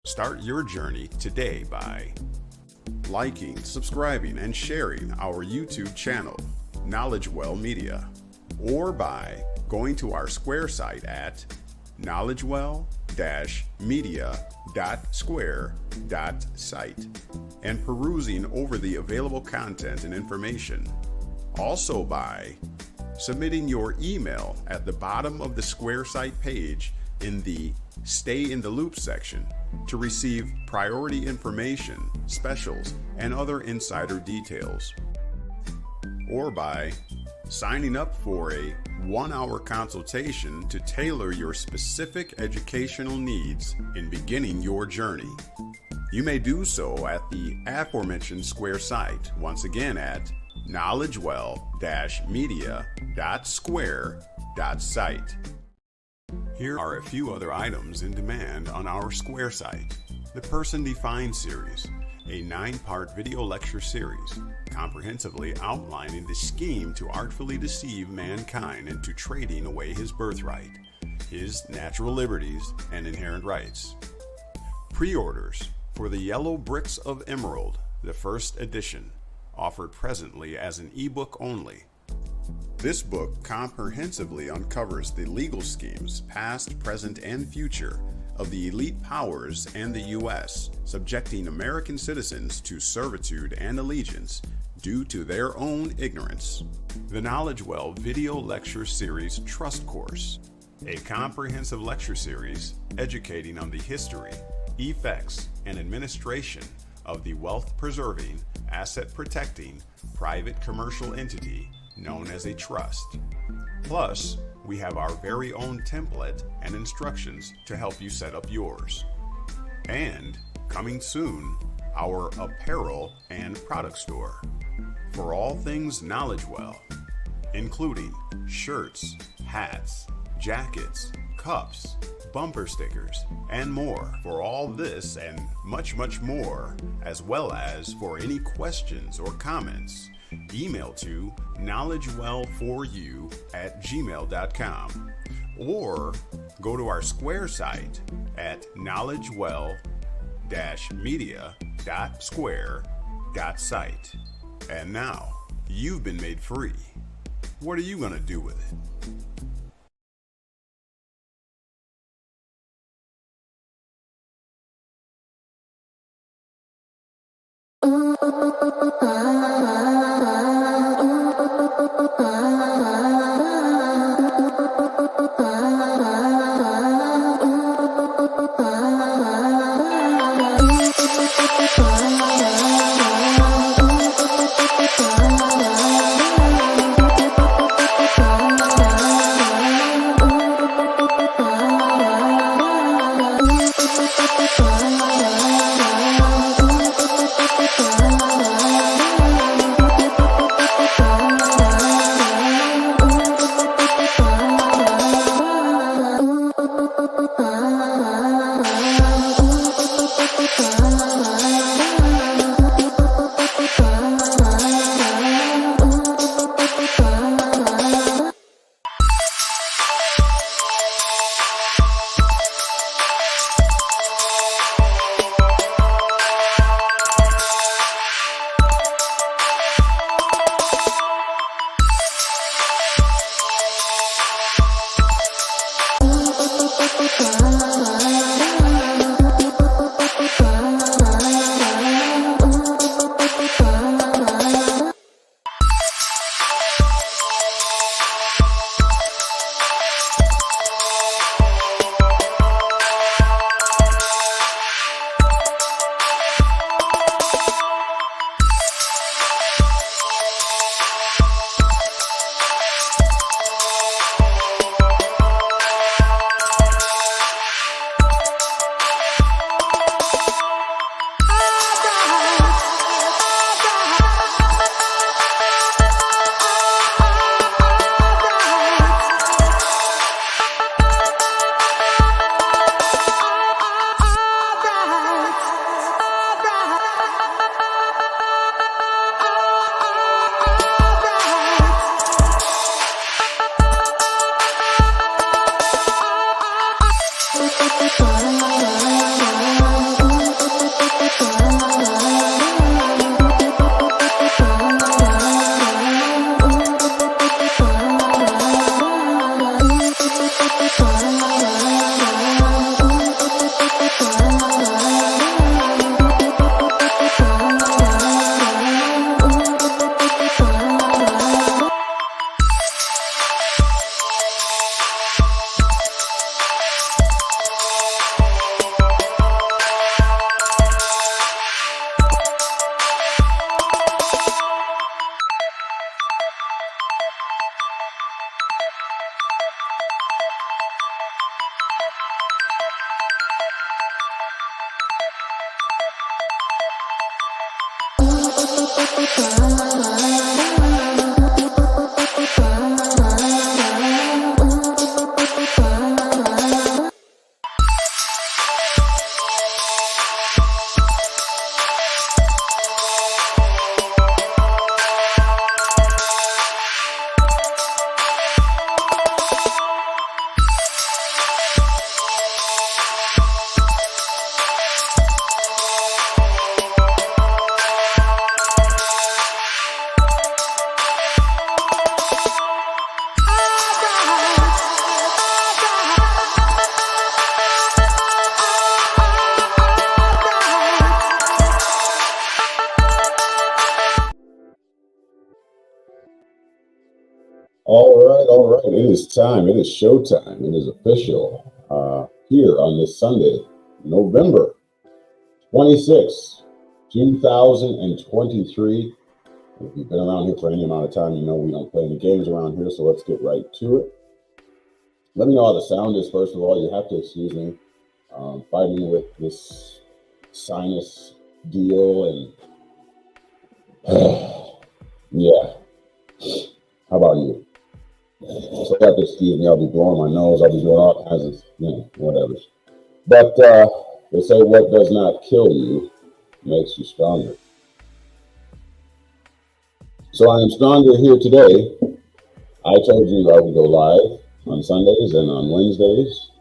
Start your journey today by liking, subscribing, and sharing our YouTube channel, KnowledgeWell Media, or by going to our Square site at knowledgewell-media.square.site and perusing over the available content and information. Also by submitting your email at the bottom of the Square site page in the Stay in the Loop section to receive priority information, specials, and other insider details. Or by signing up for a 1-hour consultation to tailor your specific educational needs in beginning your journey. You may do so at the aforementioned Square site, once again at knowledgewell-media.square.site. Here are a few other items in demand on our Square site. The Person Defined series, a 9-part video lecture series comprehensively outlining the scheme to artfully deceive mankind into trading away his birthright, his natural liberties, and inherent rights. Pre-orders for The Yellow Bricks of Emerald, the first edition, offered presently as an ebook only. This book comprehensively uncovers the legal schemes, past, present, and future, of the elite powers and the U.S., subjecting American citizens to servitude and allegiance due to their own ignorance. The KnowledgeWell Video Lecture Series Trust Course, a comprehensive lecture series educating on the history, effects, and administration of the wealth-preserving, asset-protecting, private commercial entity known as a trust. Plus, we have our very own template and instructions to help you set up yours. And, coming soon, our apparel and product store for all things KnowledgeWell, including shirts, hats, jackets, cups, bumper stickers, and more. For all this and much, much more, as well as for any questions or comments, email to knowledgewell4u@gmail.com or go to our Square site at knowledgewell-media.square.site. And now, you've been made free. What are you going to do with it? Thank you. All right. It is time. It is showtime. It is official. Here on this Sunday, November 26th, 2023. If you've been around here for any amount of time, you know we don't play any games around here, so let's get right to it. Let me know how the sound is, first of all. You have to excuse me. Fighting with this sinus deal and yeah. How about you? So you have to excuse me. I'll be blowing my nose. I'll be doing all kinds of, whatever. But they say what does not kill you makes you stronger. So I am stronger here today. I told you I would go live on Sundays and on Wednesdays.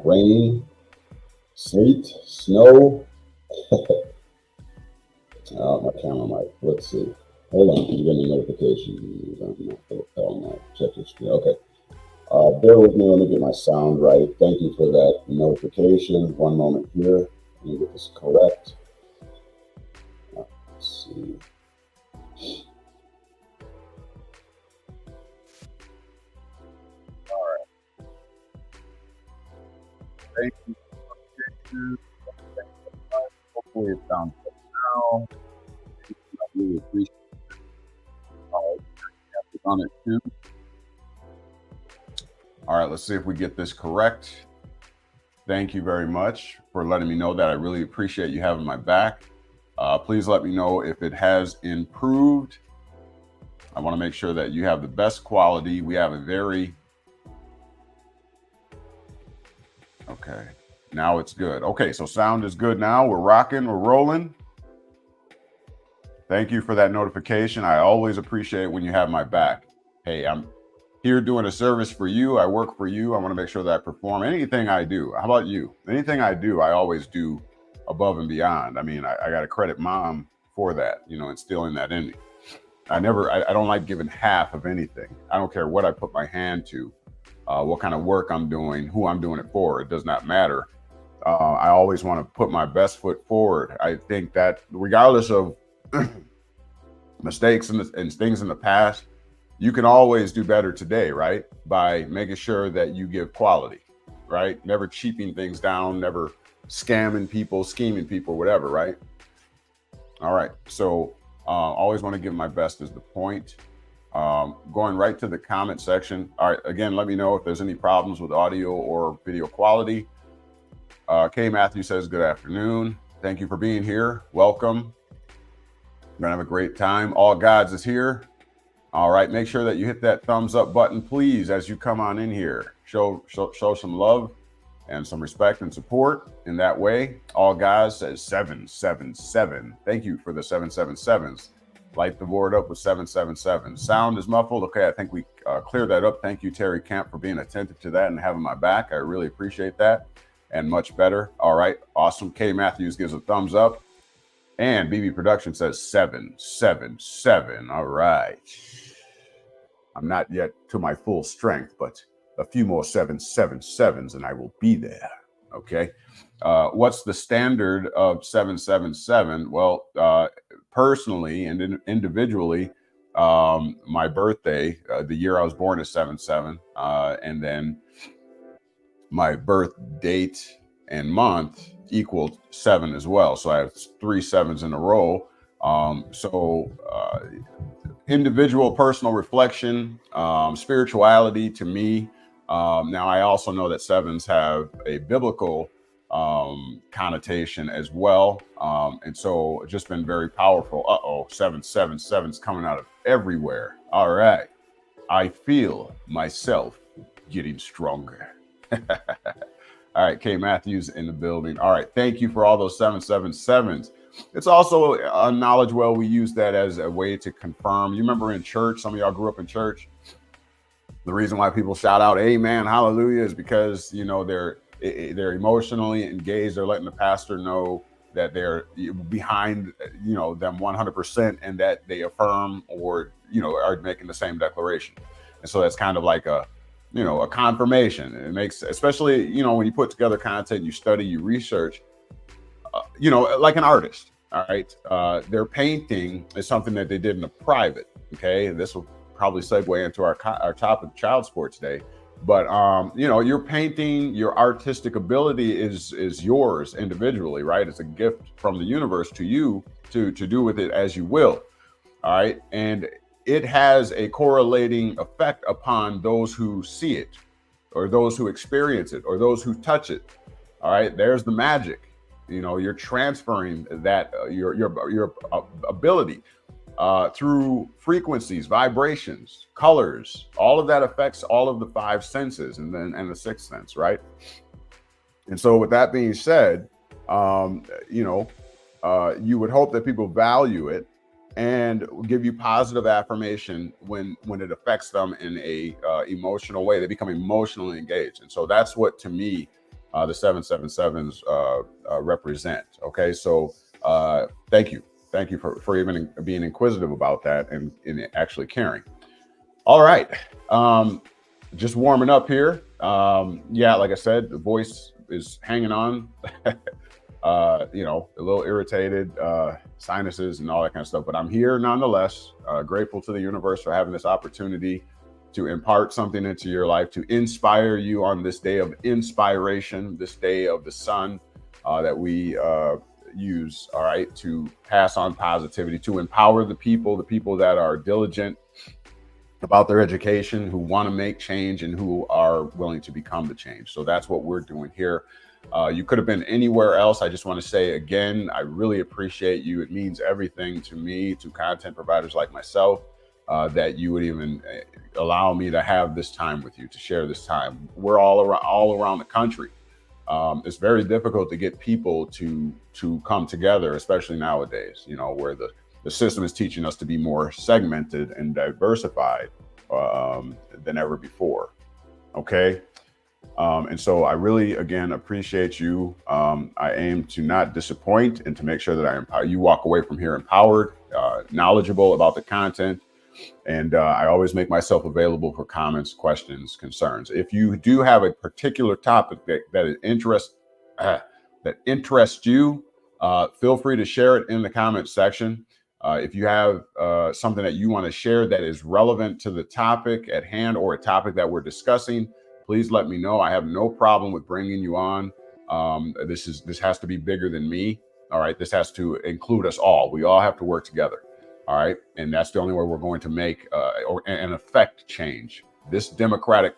Rain, sleet, snow. My camera mic. Let's see. Hold on, you're getting a notification. Check your screen. Okay. Bear with me. Let me get my sound right. Thank you for that notification. One moment here. Let me get this correct. Let's see. All right. Thank you. Hopefully it sounds good now. I really appreciate it. On it too. All right, let's see if we get this correct. Thank you very much for letting me know that. I really appreciate you having my back. Please let me know if it has improved. I want to make sure that you have the best quality. We have a very... Okay, now it's good. Okay, so sound is good now. We're rocking, we're rolling. Thank you for that notification. I always appreciate when you have my back. Hey, I'm here doing a service for you. I work for you. I want to make sure that I perform anything I do. How about you? Anything I do, I always do above and beyond. I mean, I got to credit mom for that, instilling that in me. I don't like giving half of anything. I don't care what I put my hand to, what kind of work I'm doing, who I'm doing it for. It does not matter. I always want to put my best foot forward. I think that regardless of mistakes and things in the past, you can always do better today, right? By making sure that you give quality, right? Never cheaping things down, never scamming people, scheming people, whatever, right? All right, so always want to give my best is the point. Going right to the comment section. All right, again, let me know if there's any problems with audio or video quality. K. Matthew says, good afternoon. Thank you for being here. Welcome. We're gonna have a great time. All Gods is here. All right, make sure that you hit that thumbs up button, please, as you come on in here. Show some love and some respect and support in that way. All Gods says 777. Thank you for the 777s. Light the board up with 777. Sound is muffled. Okay, I think we cleared that up. Thank you, Terry Kemp, for being attentive to that and having my back. I really appreciate that, and much better. All right, awesome. K. Matthews gives a thumbs up. And BB Production says 777. All right. I'm not yet to my full strength, but a few more 777s and I will be there. Okay. What's the standard of 777? Well, personally and individually, my birthday, the year I was born is 77, and then my birth date and month equaled 7 as well. So I have 3 7s in a row. Individual personal reflection, spirituality to me. Now I also know that 7s have a biblical connotation as well. And so it's just been very powerful. 777's coming out of everywhere. All right. I feel myself getting stronger. All right, K. Matthews in the building. All right, thank you for all those 777s. It's also a KnowledgeWell. We use that as a way to confirm. You remember in church, some of y'all grew up in church. The reason why people shout out "Amen, Hallelujah" is because they're emotionally engaged. They're letting the pastor know that they're behind them 100%, and that they affirm or are making the same declaration. And so that's kind of like a confirmation. It makes, especially when you put together content, you study, you research, like an artist. All right, their painting is something that they did in a private. Okay, and this will probably segue into our topic, child support, today. But your painting, your artistic ability is yours individually, right? It's a gift from the universe to you to do with it as you will. All right, and it has a correlating effect upon those who see it, or those who experience it, or those who touch it. All right, there's the magic. You're transferring that your ability through frequencies, vibrations, colors. All of that affects all of the five senses, and the sixth sense, right? And so, with that being said, you would hope that people value it and give you positive affirmation when it affects them in a emotional way. They become emotionally engaged. And so that's what, to me, the 777s represent. Okay, so thank you for even being inquisitive about that and actually caring. All right, just warming up here. Yeah, like I said, the voice is hanging on. A little irritated, sinuses and all that kind of stuff, but I'm here nonetheless. Grateful to the universe for having this opportunity to impart something into your life, to inspire you on this day of inspiration, this day of the sun that we use, all right, to pass on positivity, to empower the people that are diligent about their education, who want to make change and who are willing to become the change. So that's what we're doing here. You could have been anywhere else. I just want to say again, I really appreciate you. It means everything to me, to content providers like myself, that you would even allow me to have this time with you, to share this time. We're all around the country. It's very difficult to get people to come together, especially nowadays, where the system is teaching us to be more segmented and diversified than ever before. Okay. And so I really, again, appreciate you. I aim to not disappoint and to make sure that you walk away from here empowered, knowledgeable about the content. And I always make myself available for comments, questions, concerns. If you do have a particular topic that interests you, feel free to share it in the comment section. If you have something that you want to share that is relevant to the topic at hand or a topic that we're discussing, please let me know. I have no problem with bringing you on. This has to be bigger than me. All right. This has to include us all. We all have to work together. All right. And that's the only way we're going to make and affect change. This democratic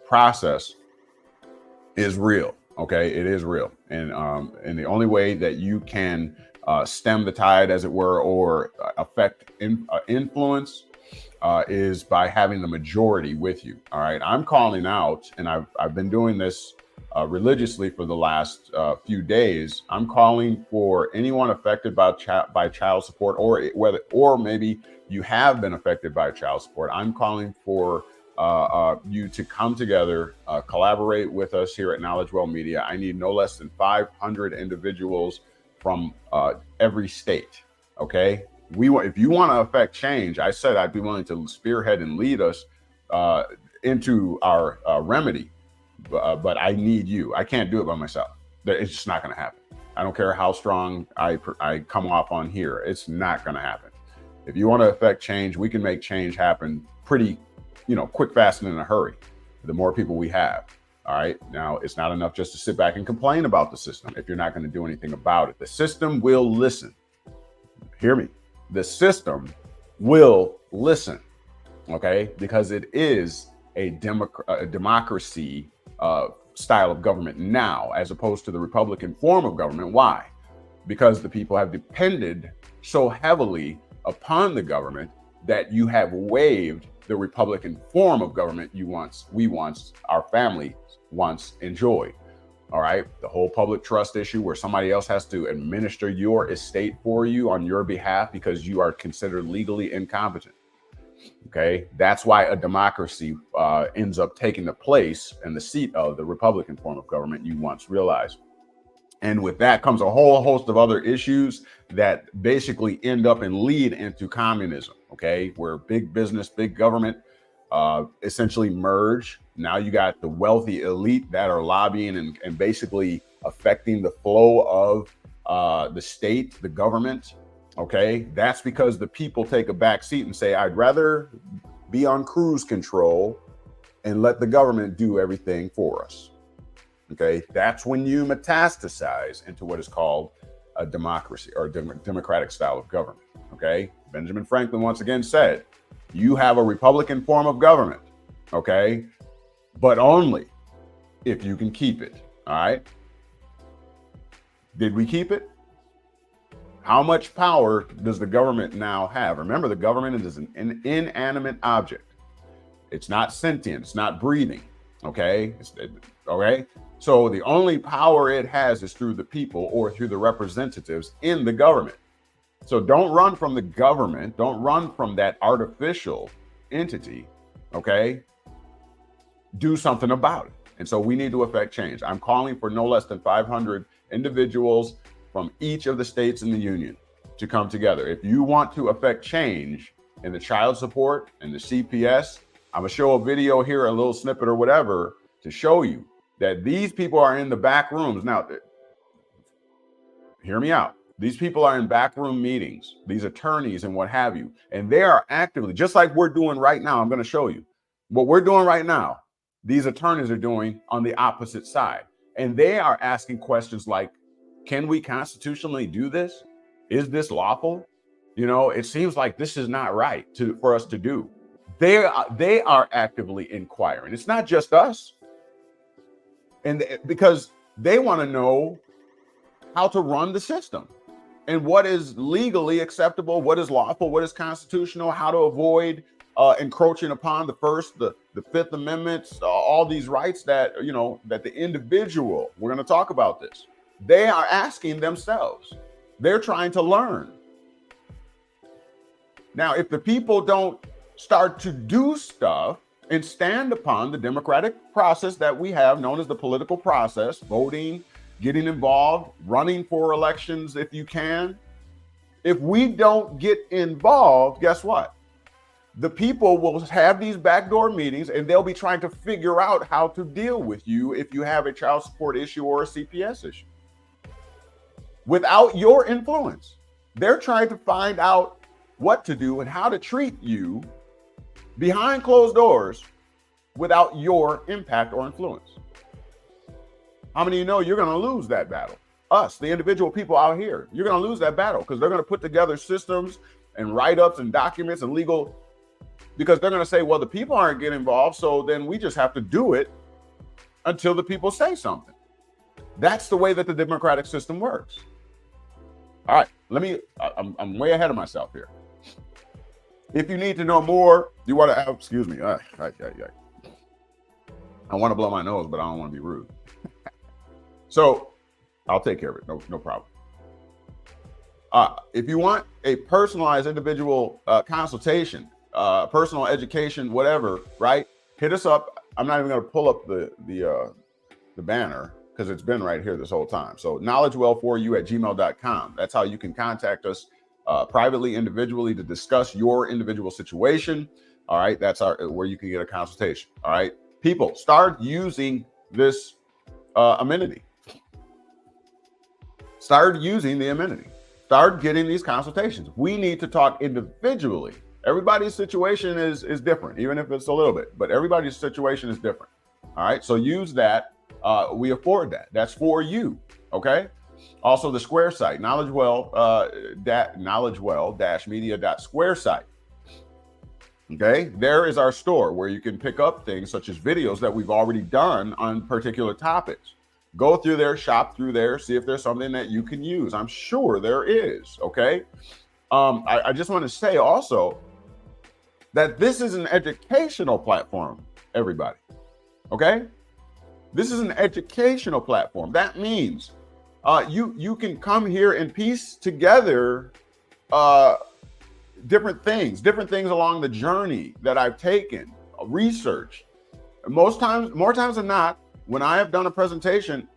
process is real. Okay. It is real. And the only way that you can stem the tide, as it were, or affect influence is by having the majority with you. All right. I'm calling out, and I've been doing this religiously for the last few days. I'm calling for anyone affected by child support, or maybe you have been affected by child support. I'm calling for you to come together, collaborate with us here at KnowledgeWell Media. I need no less than 500 individuals from every state. Okay. If you want to affect change, I said I'd be willing to spearhead and lead us into our remedy, but I need you. I can't do it by myself. It's just not going to happen. I don't care how strong I come off on here. It's not going to happen. If you want to affect change, we can make change happen pretty, quick, fast, and in a hurry. The more people we have. All right. Now, it's not enough just to sit back and complain about the system if you're not going to do anything about it. The system will listen. Hear me. The system will listen. Okay. Because it is a democracy style of government now, as opposed to the Republican form of government. Why? Because the people have depended so heavily upon the government that you have waived the Republican form of government our family once enjoyed. All right. The whole public trust issue where somebody else has to administer your estate for you on your behalf because you are considered legally incompetent. Okay. That's why a democracy ends up taking the place and the seat of the Republican form of government you once realized. And with that comes a whole host of other issues that basically end up and lead into communism, okay, where big business, big government essentially merge. Now you got the wealthy elite that are lobbying and basically affecting the flow of the state, the government, okay? That's because the people take a back seat and say, I'd rather be on cruise control and let the government do everything for us. Okay, that's when you metastasize into what is called a democracy or democratic style of government. Okay, Benjamin Franklin once again said, you have a Republican form of government, okay, but only if you can keep it. All right. Did we keep it? How much power does the government now have? Remember, the government is an inanimate object. It's not sentient. It's not breathing. Okay. Okay. So the only power it has is through the people or through the representatives in the government. So don't run from the government. Don't run from that artificial entity. Okay. Do something about it. And so we need to affect change. I'm calling for no less than 500 individuals from each of the states in the union to come together. If you want to affect change in the child support and the CPS, I'm gonna show a video here, a little snippet or whatever, to show you that these people are in the back rooms. Now, hear me out. These people are in backroom meetings, these attorneys and what have you, and they are actively, just like we're doing right now, I'm going to show you what we're doing right now. These attorneys are doing on the opposite side, and they are asking questions like, can we constitutionally do this? Is this lawful? You know, it seems like this is not right for us to do. They are actively inquiring. It's not just us. And because they want to know how to run the system and what is legally acceptable, what is lawful, what is constitutional, how to avoid encroaching upon the First, the Fifth Amendments, all these rights that, you know, that the individual, we're going to talk about this. They are asking themselves. They're trying to learn. Now, if the people don't start to do stuff and stand upon the democratic process that we have, known as the political process, voting, getting involved, running for elections if you can. If we don't get involved, guess what? The people will have these backdoor meetings and they'll be trying to figure out how to deal with you if you have a child support issue or a CPS issue. Without your influence, they're trying to find out what to do and how to treat you behind closed doors without your impact or influence. How many of you know you're going to lose that battle? Us, the individual people out here, you're going to lose that battle because they're going to put together systems and write-ups and documents and legal, because they're going to say, well, the people aren't getting involved, so then we just have to do it until the people say something. That's the way that the democratic system works. All right, I'm way ahead of myself here. If you need to know more, you want to, excuse me. I want to blow my nose, but I don't want to be rude. So I'll take care of it. No problem. If you want a personalized individual consultation, personal education, whatever, right? Hit us up. I'm not even going to pull up the banner because it's been right here this whole time. So knowledgewell4u@gmail.com. That's how you can contact us privately, individually, to discuss your individual situation. All right. That's where you can get a consultation. All right. People, start using this amenity. Start using the amenity. Start getting these consultations. We need to talk individually. Everybody's situation is different, even if it's a little bit, but everybody's situation is different. All right. So use that. We afford that. That's for you. Okay. Also, the Square site, knowledgewell-media.square site. Okay, there is our store where you can pick up things such as videos that we've already done on particular topics. Go through there, shop through there, see if there's something that you can use. I'm sure there is. Okay. I just want to say also that this is an educational platform, everybody. Okay. This is an educational platform. That means you can come here and piece together different things along the journey that I've taken, research. More times than not, when I have done a presentation,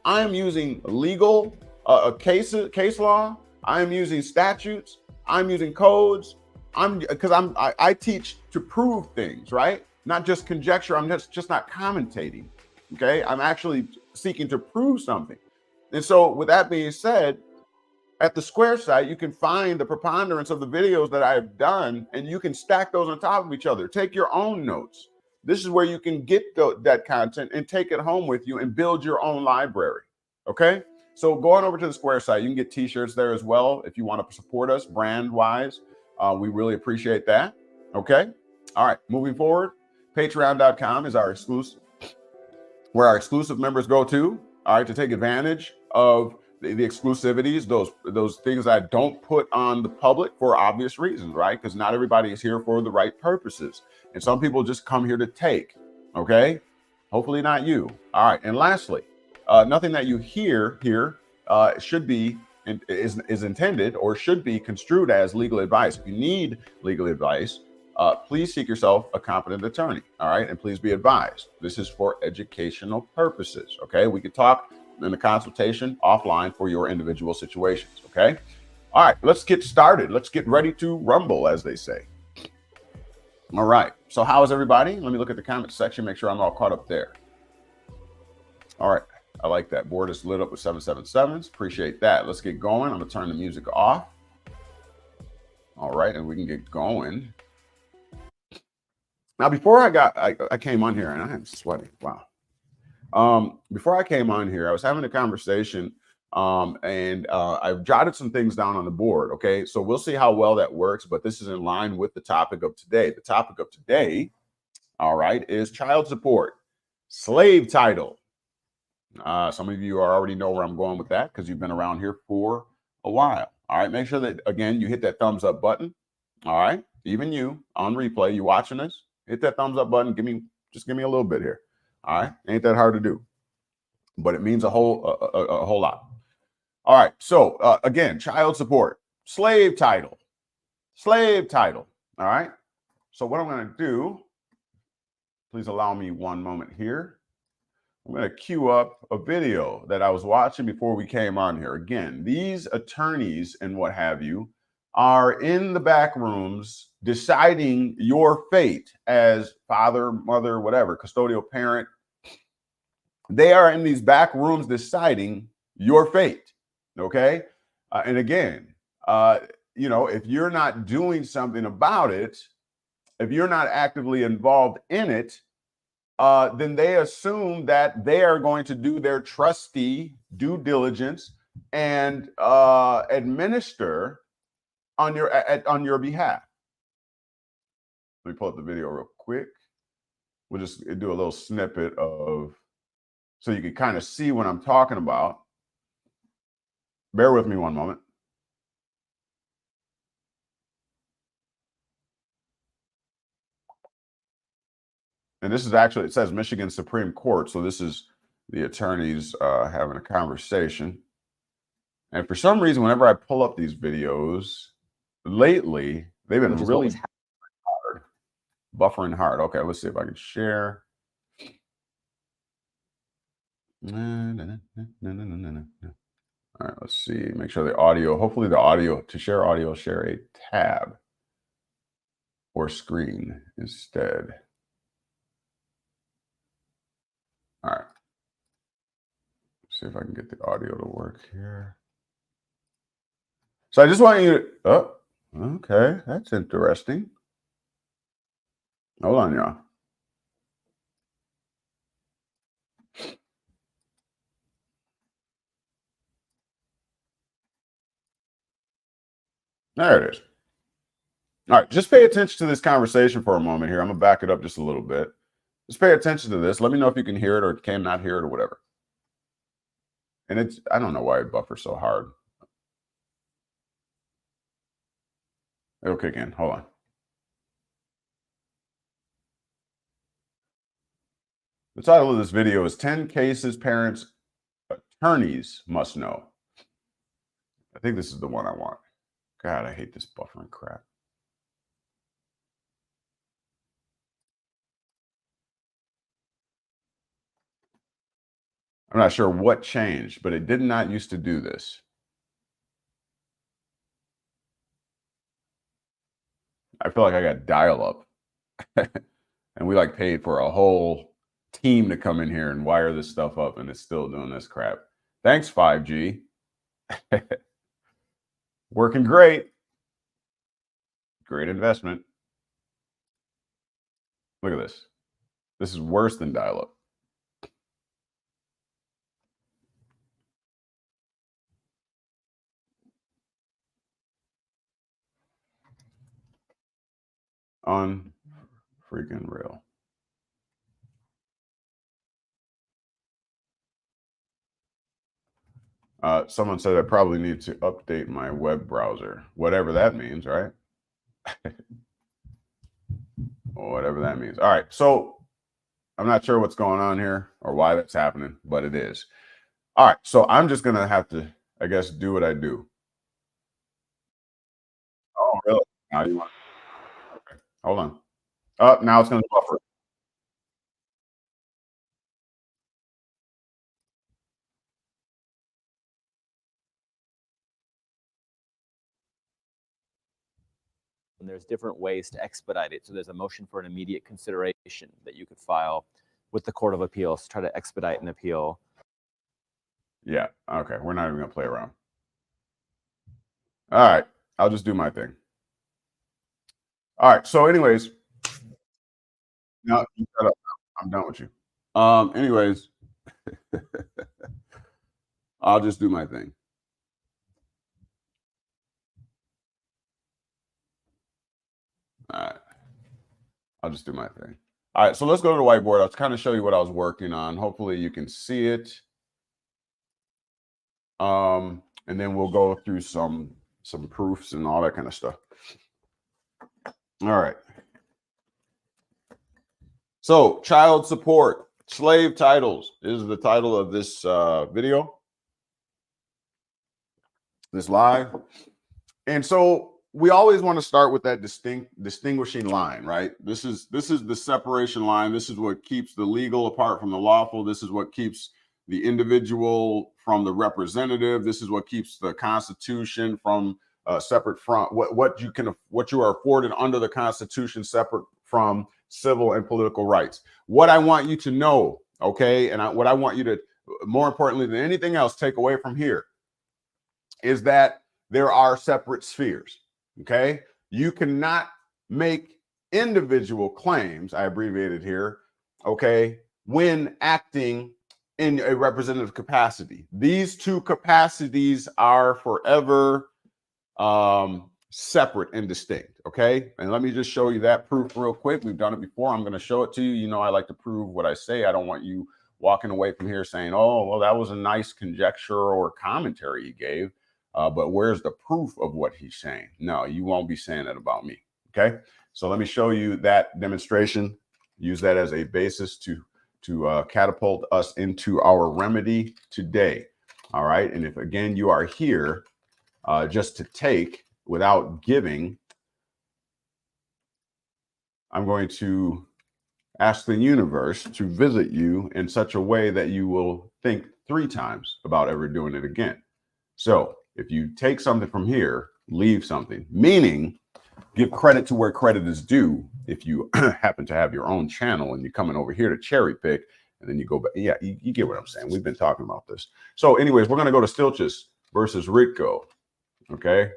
I am using legal case law. I am using statutes. I'm using codes. I teach to prove things, right? Not just conjecture. I'm just not commentating. Okay, I'm actually seeking to prove something. And so, with that being said, at the Square site, you can find the preponderance of the videos that I've done, and you can stack those on top of each other. Take your own notes. This is where you can get that content and take it home with you and build your own library. Okay? So going over to the Square site, you can get t-shirts there as well if you want to support us brand-wise. We really appreciate that. Okay? All right, moving forward, patreon.com is our exclusive, where our exclusive members go to, all right, to take advantage of the exclusivities, those things I don't put on the public for obvious reasons, right? Because not everybody is here for the right purposes. And some people just come here to take, okay? Hopefully not you. All right, and lastly, nothing that you hear here should be, is intended or should be construed as legal advice. If you need legal advice, please seek yourself a competent attorney, all right? And please be advised. This is for educational purposes, okay? We could talk in the consultation offline for your individual situations, okay? All right, let's get started. Let's get ready to rumble, as they say. All right, so how is everybody? Let me look at the comment section, make sure I'm all caught up there. All right, I like that. Board is lit up with 777s. Appreciate that. Let's get going. I'm gonna turn the music off. All right, and we can get going. Now, before I came on here, and I am sweating, wow. Before I came on here, I was having a conversation and I've jotted some things down on the board. Okay, so we'll see how well that works, but this is in line with the topic of today. The topic of today, all right, is child support, slave title. Some of you already know where I'm going with that because you've been around here for a while. All right, make sure that, again, you hit that thumbs up button. All right, even you on replay, you watching this, hit that thumbs up button. Just give me a little bit here. All right, ain't that hard to do, but it means a whole lot. All right, so again, child support, slave title. All right, so what I'm going to do, please allow me one moment here. I'm going to queue up a video that I was watching before we came on here. Again, these attorneys and what have you are in the back rooms deciding your fate as father, mother, whatever, custodial parent. They are in these back rooms deciding your fate. Okay. And again, if you're not doing something about it, if you're not actively involved in it, then they assume that they are going to do their trustee due diligence and administer on your behalf. Let me pull up the video real quick. We'll just do a little snippet so you can kind of see what I'm talking about. Bear with me one moment. And this is actually, it says Michigan Supreme Court. So this is the attorneys having a conversation. And for some reason, whenever I pull up these videos lately, they've been really hard, buffering hard. Okay, let's see if I can share. All right, let's see. Make sure the audio, hopefully the audio, to share audio, share a tab or screen instead. All right. Let's see if I can get the audio to work here. So I just want you to, oh, okay, that's interesting. Hold on, y'all. There it is. All right, just pay attention to this conversation for a moment here. I'm gonna back it up just a little bit. Just pay attention to this. Let me know if you can hear it or cannot hear it or whatever. And it's, I don't know why it buffers so hard. It'll kick in. Hold on. The title of this video is 10 Cases Parents Attorneys Must Know. I think this is the one I want. God, I hate this buffering crap. I'm not sure what changed, but it did not used to do this. I feel like I got dial-up. And we like paid for a whole team to come in here and wire this stuff up, and it's still doing this crap. Thanks, 5G. Working great. Great investment. Look at this. This is worse than dial-up. Unfreaking real. Someone said I probably need to update my web browser, whatever that means, right? Whatever that means. All right, so I'm not sure what's going on here or why that's happening, but it is. All right, so I'm just gonna have to, I guess, do what I do. Oh, really? Now you want? Okay, hold on. Now it's gonna buffer. And there's different ways to expedite it. So there's a motion for an immediate consideration that you could file with the Court of Appeals to try to expedite an appeal. Yeah, okay, we're not even gonna play around. All right, I'll just do my thing. All right, so anyways, now you shut up. I'm done with you. Anyways, I'll just do my thing. All right, I'll just do my thing. All right, so let's go to the whiteboard. I'll kind of show you what I was working on. Hopefully you can see it. And then we'll go through some proofs and all that kind of stuff. All right. So child support, slave titles is the title of this video, this live. And so we always want to start with that distinguishing line, right? This is the separation line. This is what keeps the legal apart from the lawful. This is what keeps the individual from the representative. This is what keeps the Constitution from separate from what you are afforded under the Constitution, separate from civil and political rights. What I want you to know, okay, and what I want you to, more importantly than anything else, take away from here is that there are separate spheres. Okay, you cannot make individual claims, I abbreviated here, okay, when acting in a representative capacity. These two capacities are forever separate and distinct, okay? And let me just show you that proof real quick. We've done it before. I'm going to show it to you. You know, I like to prove what I say. I don't want you walking away from here saying, oh, well, that was a nice conjecture or commentary he gave. But where's the proof of what he's saying? No, you won't be saying that about me. Okay, so let me show you that demonstration. Use that as a basis to catapult us into our remedy today. All right, and if again you are here just to take without giving, I'm going to ask the universe to visit you in such a way that you will think 3 times about ever doing it again. So if you take something from here, leave something, meaning give credit to where credit is due. If you happen to have your own channel and you're coming over here to cherry pick, and then you go back. Yeah, you get what I'm saying. We've been talking about this. So anyways, we're going to go to Stilches versus Ritko. Okay.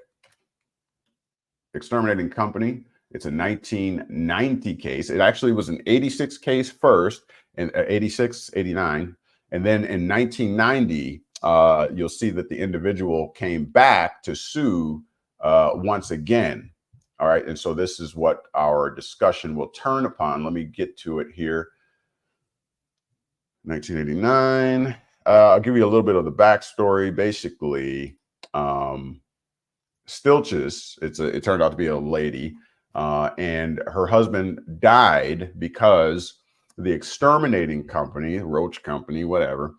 Exterminating Company. It's a 1990 case. It actually was an 86 case first, and 86, 89. And then in 1990, you'll see that the individual came back to sue once again. All right. And so this is what our discussion will turn upon. Let me get to it here. 1989. I'll give you a little bit of the backstory. Basically, Stilches, it turned out to be a lady, and her husband died because the exterminating company, roach company, whatever,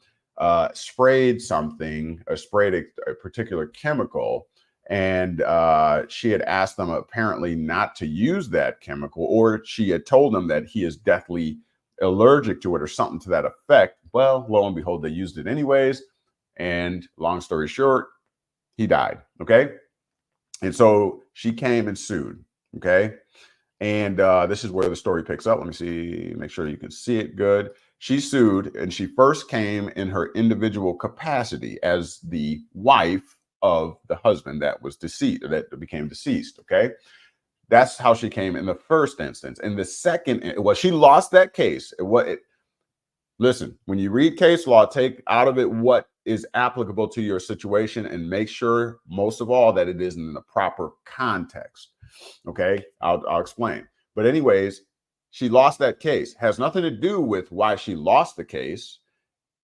sprayed something, or sprayed a particular chemical. And she had asked them apparently not to use that chemical, or she had told them that he is deathly allergic to it or something to that effect. Well, lo and behold, they used it anyways. And long story short, he died. Okay. And so she came and sued. Okay. And this is where the story picks up. Let me see, make sure you can see it good. She sued, and she first came in her individual capacity as the wife of the husband that was deceased, that became deceased. Okay. That's how she came in the first instance. In the second, well, she lost that case. Listen, when you read case law, take out of it what is applicable to your situation and make sure, most of all, that it is in the proper context. Okay, I'll explain. But anyways, she lost that case. Has nothing to do with why she lost the case.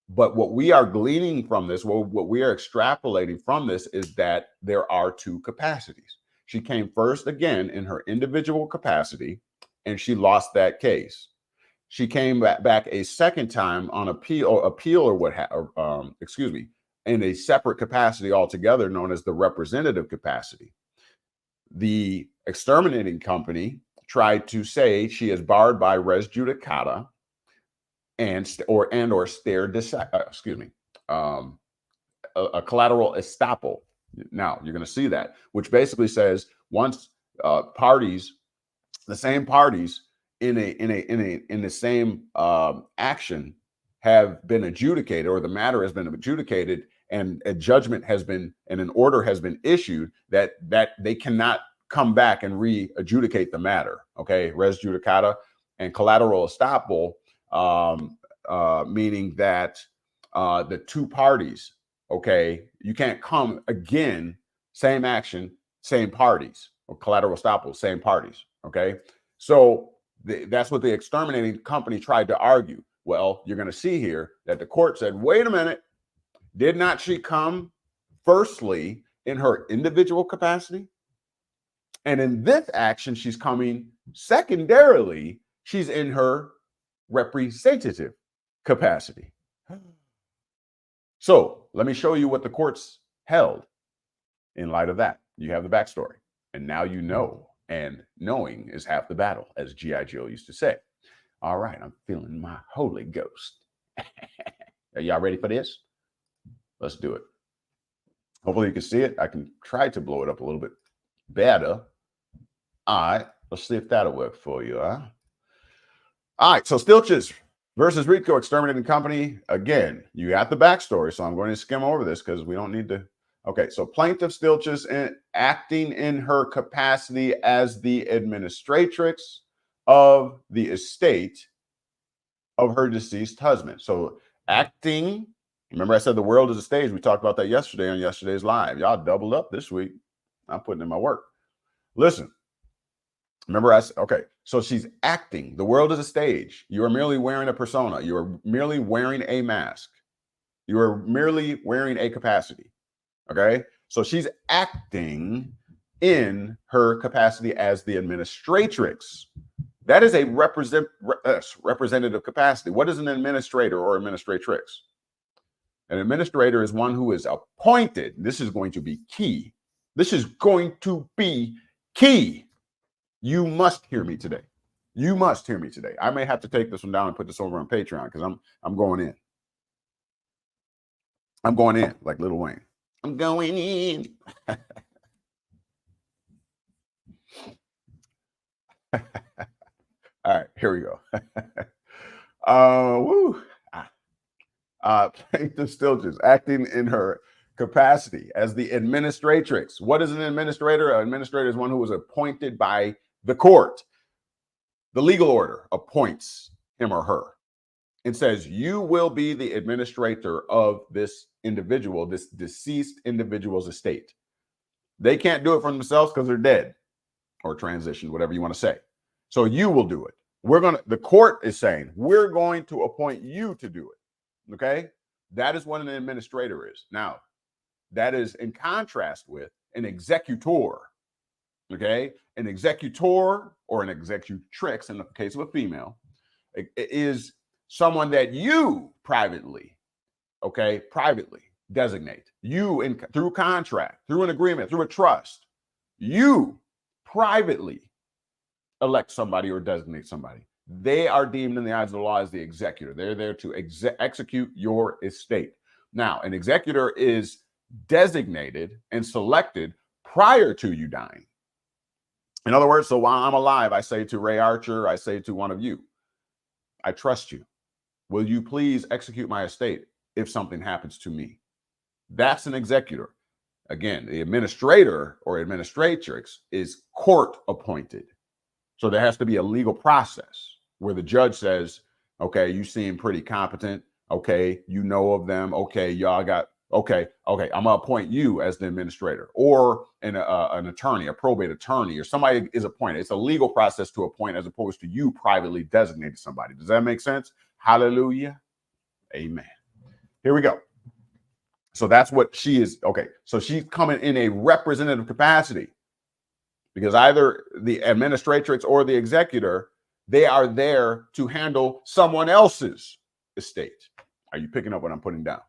But what we are gleaning from this, what we are extrapolating from this, is that there are two capacities. She came first again in her individual capacity, and she lost that case. She came back a second time on appeal or in a separate capacity altogether, known as the representative capacity. The exterminating company tried to say she is barred by res judicata and or stare decisis, a collateral estoppel. Now you're going to see that, which basically says once the same parties in the same action have been adjudicated, or the matter has been adjudicated, and a judgment has been, and an order has been issued, that they cannot come back and re-adjudicate the matter. Okay, res judicata. And collateral estoppel, meaning that the two parties, okay, you can't come again, same action, same parties, or collateral estoppel, same parties. Okay, so that's what the exterminating company tried to argue. Well, you're going to see here that the court said, wait a minute, did not she come firstly in her individual capacity? And in this action, she's coming secondarily, she's in her representative capacity. So let me show you what the courts held in light of that. You have the backstory, and now you know, and knowing is half the battle, as G.I. Joe used to say. All right, I'm feeling my Holy Ghost. Are y'all ready for this? Let's do it. Hopefully you can see it. I can try to blow it up a little bit better. All right, let's see if that'll work for you. Huh? All right, so Stilches versus Rico Exterminating Company. Again, you got the backstory, so I'm going to skim over this because we don't need to. Okay, so plaintiff Stilches acting in her capacity as the administratrix of the estate of her deceased husband. So acting, remember I said the world is a stage. We talked about that yesterday on yesterday's live. Y'all doubled up this week. I'm putting in my work. Listen, remember okay, so she's acting. The world is a stage. You are merely wearing a persona. You are merely wearing a mask. You are merely wearing a capacity. Okay, so she's acting in her capacity as the administratrix. That is a representative capacity. What is an administrator or administratrix? An administrator is one who is appointed. This is going to be key. This is going to be key. You must hear me today. You must hear me today. I may have to take this one down and put this over on Patreon because I'm going in. I'm going in like Lil Wayne. I'm going in. All right, here we go. Plaintiff Stilches acting in her capacity as the administratrix. What is an administrator? An administrator is one who was appointed by the court. The legal order appoints him or her and says, you will be the administrator of this individual, this deceased individual's estate. They can't do it for themselves because they're dead or transition, whatever you want to say. So you will do it. The court is saying, we're going to appoint you to do it. Okay. That is what an administrator is. Now, that is in contrast with an executor. Okay. An executor or an executrix, in the case of a female, is someone that you privately designate. You, through contract, through an agreement, through a trust, you privately elect somebody or designate somebody. They are deemed in the eyes of the law as the executor. They're there to execute your estate. Now, an executor is designated and selected prior to you dying. In other words, so while I'm alive, I say to Ray Archer, I say to one of you, I trust you. Will you please execute my estate if something happens to me? That's an executor. Again, the administrator or administratrix is court appointed. So there has to be a legal process where the judge says, okay, you seem pretty competent. Okay, you know of them. Okay, y'all got, okay, I'm gonna appoint you as the administrator, or an attorney, a probate attorney, or somebody is appointed. It's a legal process to appoint as opposed to you privately designating somebody. Does that make sense? Hallelujah. Amen. Here we go. So that's what she is. Okay, so she's coming in a representative capacity because either the administratrix or the executor, they are there to handle someone else's estate. Are you picking up what I'm putting down?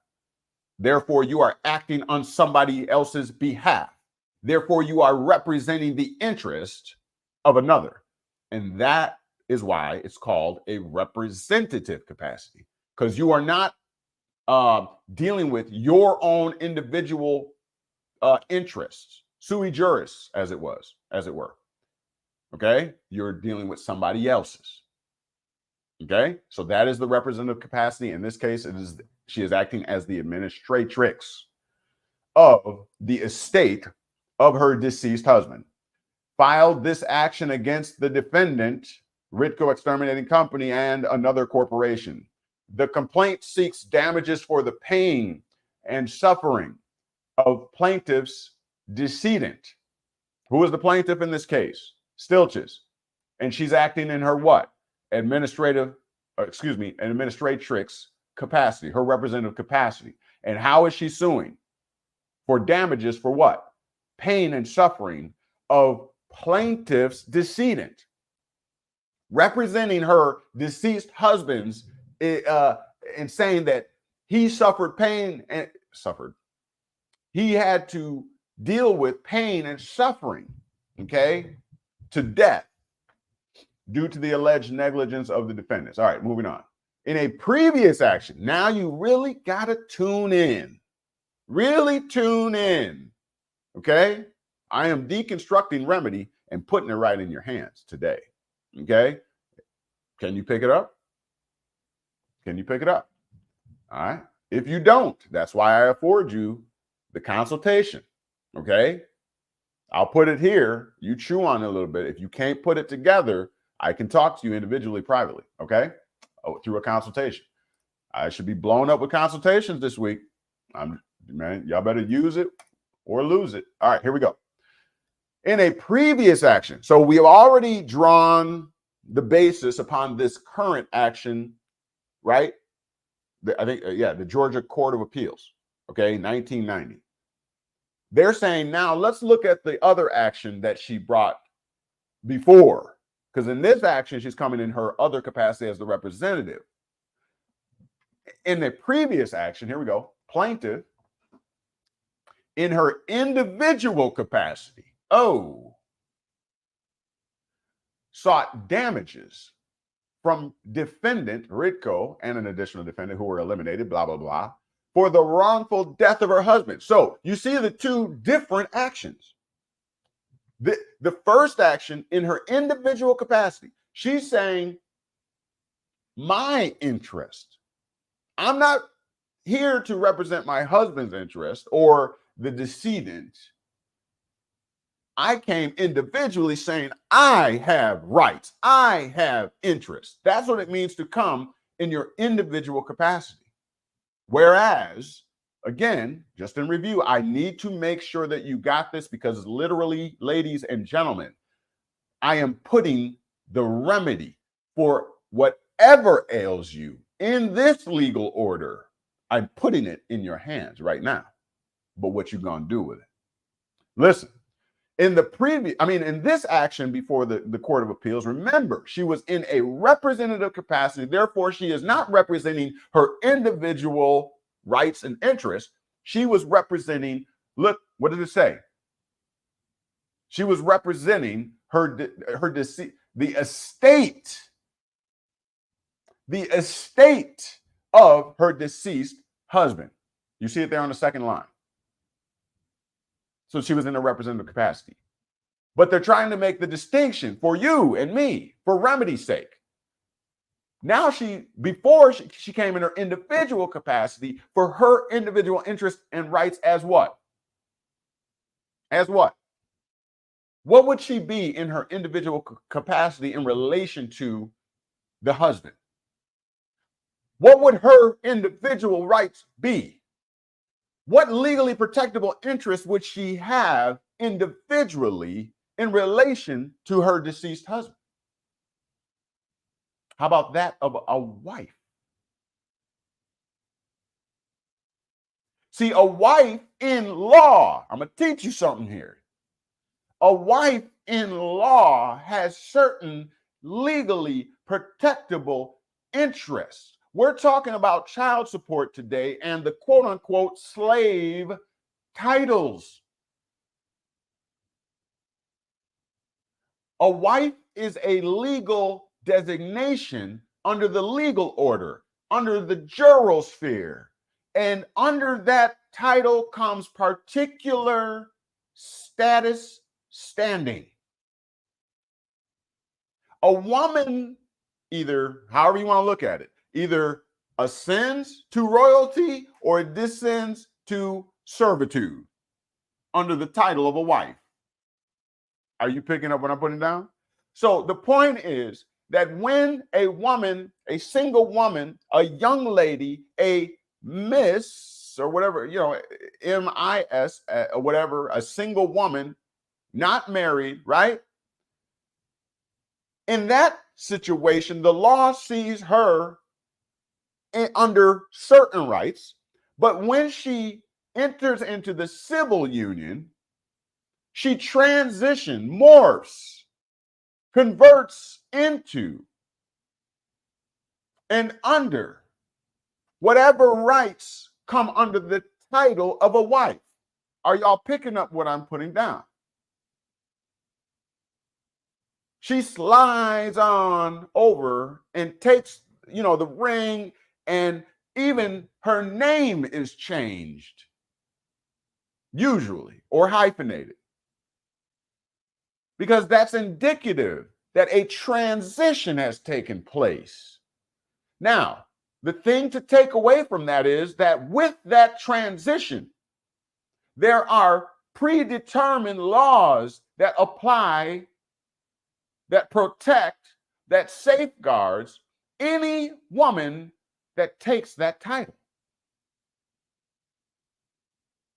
Therefore, you are acting on somebody else's behalf. Therefore, you are representing the interest of another. And that is why it's called a representative capacity, because you are not dealing with your own individual interests, sui juris, as it were. Okay, you're dealing with somebody else's. Okay, so that is the representative capacity. In this case, she is acting as the administratrix of the estate of her deceased husband. Filed this action against the defendant, Ritco Exterminating Company, and another corporation. The complaint seeks damages for the pain and suffering of plaintiff's decedent. Who is the plaintiff in this case? Stilches. And she's acting in her what? Administratrix capacity, her representative capacity. And how is she suing? For damages for what? Pain and suffering of plaintiff's decedent. Representing her deceased husband's and saying that he suffered pain and he had to deal with pain and suffering, okay, to death due to the alleged negligence of the defendants. All right, moving on. In a previous action, now you really got to tune in. Really tune in, okay? I am deconstructing remedy and putting it right in your hands today, okay? Can you pick it up? Can you pick it up? All right. If you don't, that's why I afford you the consultation. Okay. I'll put it here. You chew on it a little bit. If you can't put it together, I can talk to you individually, privately. Okay. Through a consultation. I should be blown up with consultations this week. Man, y'all better use it or lose it. All right. Here we go. In a previous action. So we have already drawn the basis upon this current action, right? The Georgia Court of Appeals, okay, 1990. They're saying now let's look at the other action that she brought before, because in this action, she's coming in her other capacity as the representative. In the previous action, here we go, plaintiff, in her individual capacity, sought damages from defendant Ritco and an additional defendant who were eliminated, blah, blah, blah, for the wrongful death of her husband. So you see the two different actions. The first action in her individual capacity, she's saying, my interest. I'm not here to represent my husband's interest or the decedent. I came individually saying, I have rights. I have interests. That's what it means to come in your individual capacity. Whereas, again, just in review, I need to make sure that you got this because literally, ladies and gentlemen, I am putting the remedy for whatever ails you in this legal order. I'm putting it in your hands right now. But what you gonna do with it? Listen, in this action before the Court of Appeals, remember, she was in a representative capacity. Therefore, she is not representing her individual rights and interests. She was representing, look, what did it say? She was representing the estate of her deceased husband. You see it there on the second line. So she was in a representative capacity. But they're trying to make the distinction for you and me, for remedy's sake. Now before she came in her individual capacity for her individual interests and rights as what? As what? What would she be in her individual capacity in relation to the husband? What would her individual rights be? What legally protectable interest would she have individually in relation to her deceased husband? How about that of a wife? See, a wife in law, I'm going to teach you something here. A wife in law has certain legally protectable interests. We're talking about child support today and the quote unquote slave titles. A wife is a legal designation under the legal order, under the jural sphere. And under that title comes particular status, standing. A woman, either however you want to look at it, either ascends to royalty or descends to servitude under the title of a wife. Are you picking up what I'm putting down? So the point is that when a woman, a single woman, a young lady, a miss or whatever, MIS or whatever, a single woman, not married, right? In that situation, the law sees her under certain rights, but when she enters into the civil union, she transitions, morphs, converts into and under whatever rights come under the title of a wife. Are y'all picking up what I'm putting down? She slides on over and takes, the ring, and even her name is changed, usually, or hyphenated. Because that's indicative that a transition has taken place. Now, the thing to take away from that is that with that transition, there are predetermined laws that apply, that protect, that safeguards any woman that takes that title.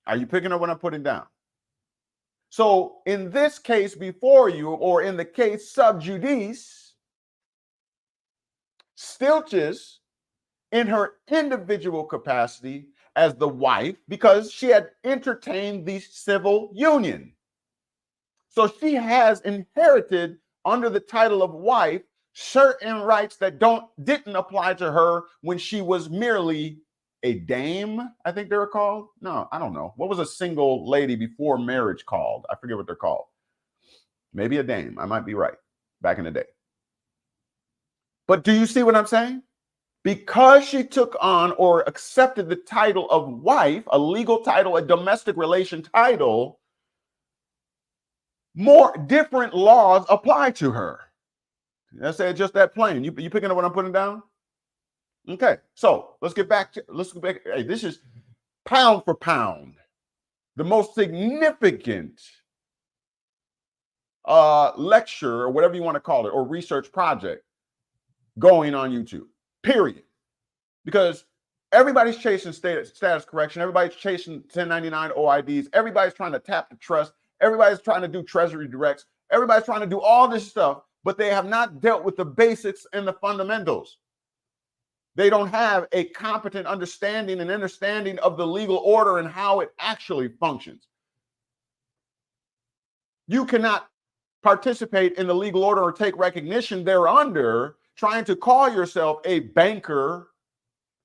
Are you picking up what I'm putting down? So in this case before you, or in the case sub judice, Stilches, in her individual capacity as the wife, because she had entertained the civil union. So she has inherited under the title of wife certain rights that didn't apply to her when she was merely a dame, I think they were called. No, I don't know. What was a single lady before marriage called? I forget what they're called. Maybe a dame. I might be right. Back in the day. But do you see what I'm saying? Because she took on or accepted the title of wife, a legal title, a domestic relation title, more different laws apply to her. I say it just that plain. You picking up what I'm putting down? Okay, so let's get back. Hey, this is pound for pound the most significant lecture, or whatever you want to call it, or research project going on YouTube, period. Because everybody's chasing status correction, everybody's chasing 1099 OIDs, everybody's trying to tap the trust, everybody's trying to do treasury directs, Everybody's trying to do all this stuff, but they have not dealt with the basics and the fundamentals. They don't have a competent understanding and understanding of the legal order and how it actually functions. You cannot participate in the legal order or take recognition thereunder trying to call yourself a banker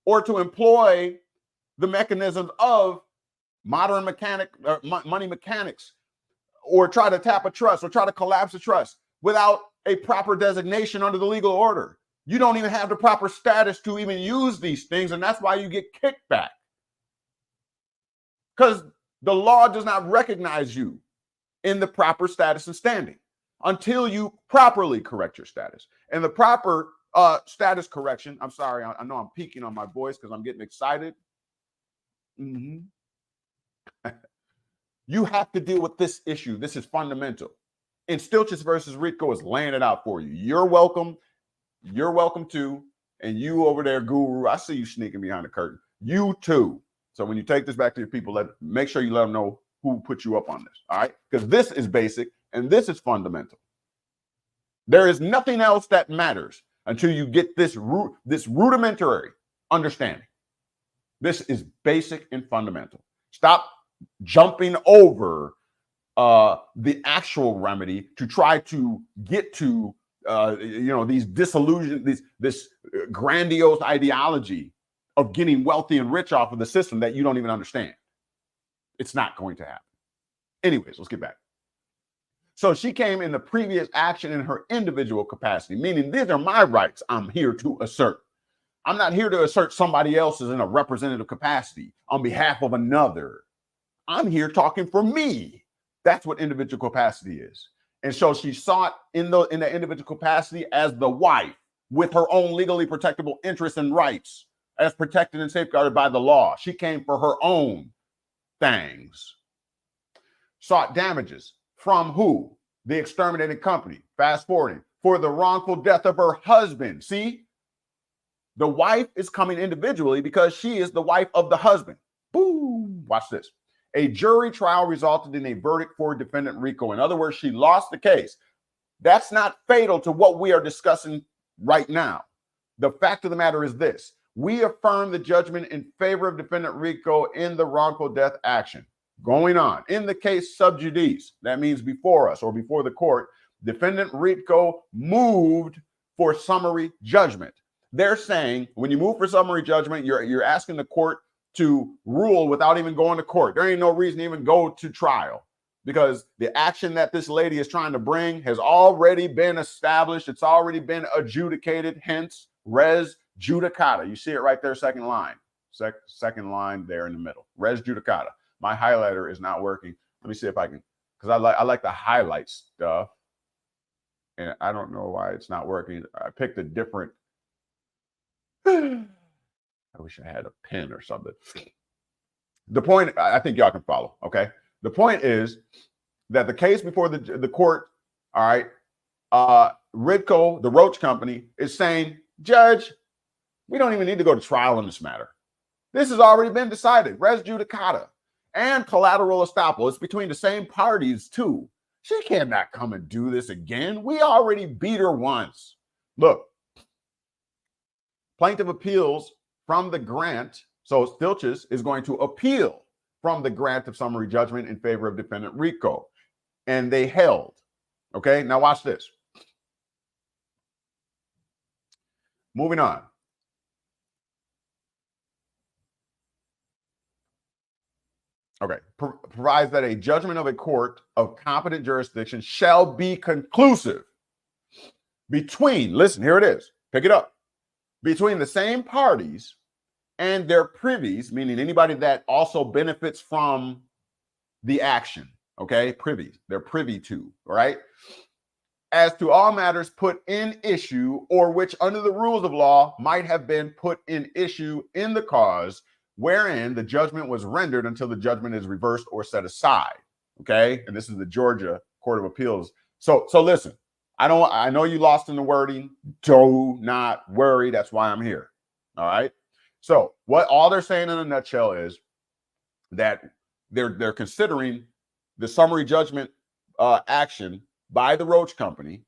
or to employ the mechanisms of modern money mechanics, or try to tap a trust or try to collapse a trust without a proper designation under the legal order. You don't even have the proper status to even use these things, and that's why you get kickback. Because the law does not recognize you in the proper status and standing until you properly correct your status. And the proper status correction, I'm sorry, I know I'm peaking on my voice because I'm getting excited. You have to deal with this issue. This is fundamental. And Stilches versus Rico is laying it out for you. You're welcome. You're welcome too. And you over there, Guru, I see you sneaking behind the curtain. You too. So when you take this back to your people, make sure you let them know who put you up on this. All right? Because this is basic and this is fundamental. There is nothing else that matters until you get this rudimentary understanding. This is basic and fundamental. Stop jumping over the actual remedy to try to get to these disillusion, this grandiose ideology of getting wealthy and rich off of the system that you don't even understand. It's not going to happen. Anyways, let's get back. So she came in the previous action in her individual capacity, meaning these are my rights I'm here to assert. I'm not here to assert somebody else's in a representative capacity on behalf of another. I'm here talking for me. That's what individual capacity is. And so she sought in the individual capacity as the wife with her own legally protectable interests and rights as protected and safeguarded by the law. She came for her own things. Sought damages from who? The exterminated company. Fast forwarding. For the wrongful death of her husband. See? The wife is coming individually because she is the wife of the husband. Boom. Watch this. A jury trial resulted in a verdict for defendant Rico. In other words, she lost the case. That's not fatal to what we are discussing right now. The fact of the matter is this. We affirm the judgment in favor of defendant Rico in the wrongful death action. Going on. In the case sub judice, that means before us or before the court, defendant Rico moved for summary judgment. They're saying when you move for summary judgment, you're asking the court to rule without even going to court. There ain't no reason to even go to trial because the action that this lady is trying to bring has already been established. It's already been adjudicated, hence res judicata. You see it right there, second line. Second line there in the middle. Res judicata. My highlighter is not working. Let me see if I can, because I like to highlight stuff. And I don't know why it's not working. I picked a different. I wish I had a pen or something. The point, I think y'all can follow, okay? The point is that the case before the court, all right, Ridco, the Roach Company, is saying, Judge, we don't even need to go to trial in this matter. This has already been decided. Res judicata and collateral estoppel. It's between the same parties, too. She cannot come and do this again. We already beat her once. Look, plaintiff appeals from the grant. So Stilches is going to appeal from the grant of summary judgment in favor of defendant Rico. And they held. Okay, now watch this. Moving on. Okay, provides that a judgment of a court of competent jurisdiction shall be conclusive between, listen, here it is, pick it up, between the same parties and their privies, meaning anybody that also benefits from the action, okay, privies, they're privy to, all right, as to all matters put in issue or which under the rules of law might have been put in issue in the cause wherein the judgment was rendered until the judgment is reversed or set aside. Okay. And this is the Georgia Court of Appeals. So listen, I know you lost in the wording. Do not worry. That's why I'm here. All right. So what all they're saying in a nutshell is that they're considering the summary judgment action by the Roach Company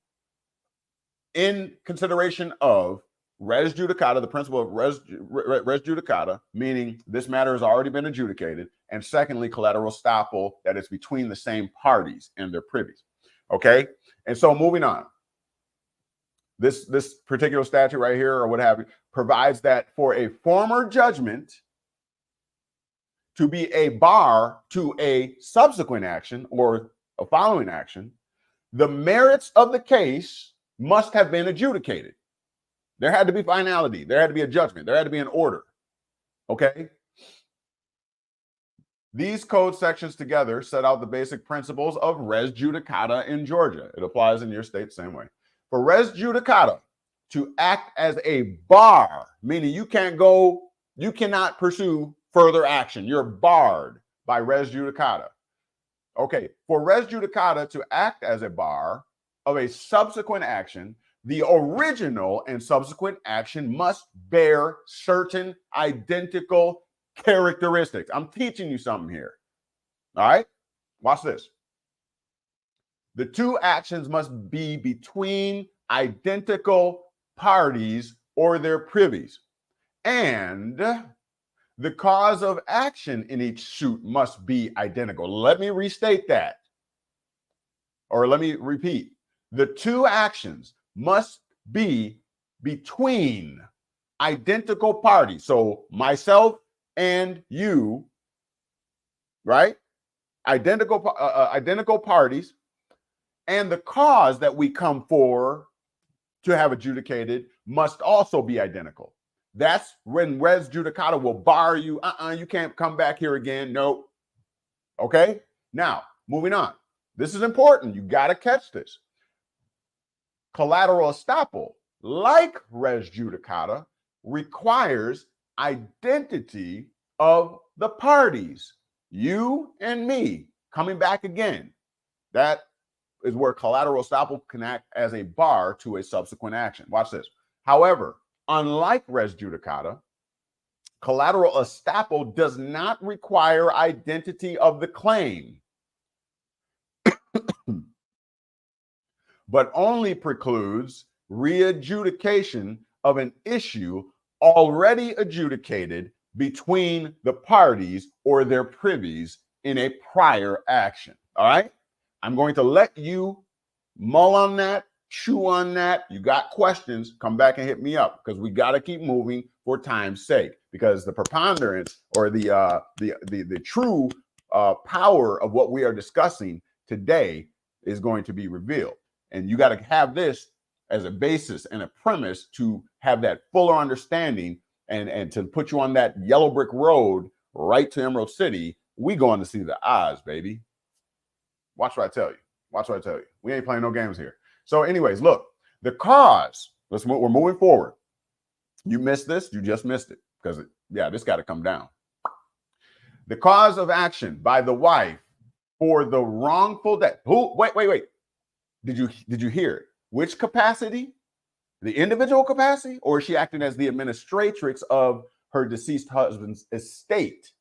in consideration of res judicata, the principle of res judicata, meaning this matter has already been adjudicated, and secondly, collateral estoppel, that it's between the same parties and their privies. Okay, and so moving on. This particular statute right here, or what have you, provides that for a former judgment to be a bar to a subsequent action or a following action, the merits of the case must have been adjudicated. There had to be finality. There had to be a judgment. There had to be an order. Okay? These code sections together set out the basic principles of res judicata in Georgia. It applies in your state the same way. For res judicata to act as a bar, meaning you cannot pursue further action. You're barred by res judicata. Okay, for res judicata to act as a bar of a subsequent action, the original and subsequent action must bear certain identical characteristics. I'm teaching you something here. All right, watch this. The two actions must be between identical parties or their privies. And the cause of action in each suit must be identical. Let me restate that. Or let me repeat. The two actions must be between identical parties. So myself and you, right? Identical parties. And the cause that we come for to have adjudicated must also be identical. That's when res judicata will bar you. You can't come back here again. Nope. Okay? Now, moving on. This is important. You got to catch this. Collateral estoppel, like res judicata, requires identity of the parties. You and me coming back again. That is where collateral estoppel can act as a bar to a subsequent action. Watch this. However, unlike res judicata, collateral estoppel does not require identity of the claim, but only precludes readjudication of an issue already adjudicated between the parties or their privies in a prior action. All right? I'm going to let you mull on that, chew on that. You got questions, come back and hit me up, because we got to keep moving for time's sake, because the preponderance or the true power of what we are discussing today is going to be revealed. And you got to have this as a basis and a premise to have that fuller understanding and to put you on that yellow brick road right to Emerald City. We going to see the Oz, baby. Watch what I tell you. Watch what I tell you. We ain't playing no games here. So anyways, look, the cause, we're moving forward. You missed this, you just missed it, because this got to come down. The cause of action by the wife for the wrongful death. Wait. Did you hear it? Which capacity? The individual capacity? Or is she acting as the administratrix of her deceased husband's estate?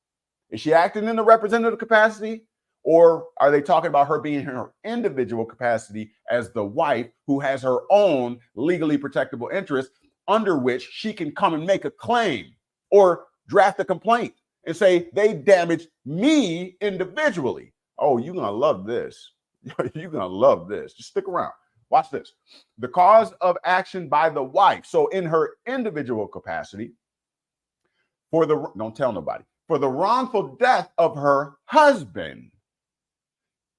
Is she acting in the representative capacity? Or are they talking about her being in her individual capacity as the wife who has her own legally protectable interest under which she can come and make a claim or draft a complaint and say they damaged me individually? Oh, you're going to love this. You're going to love this. Just stick around. Watch this. The cause of action by the wife. So in her individual capacity, don't tell nobody, for the wrongful death of her husband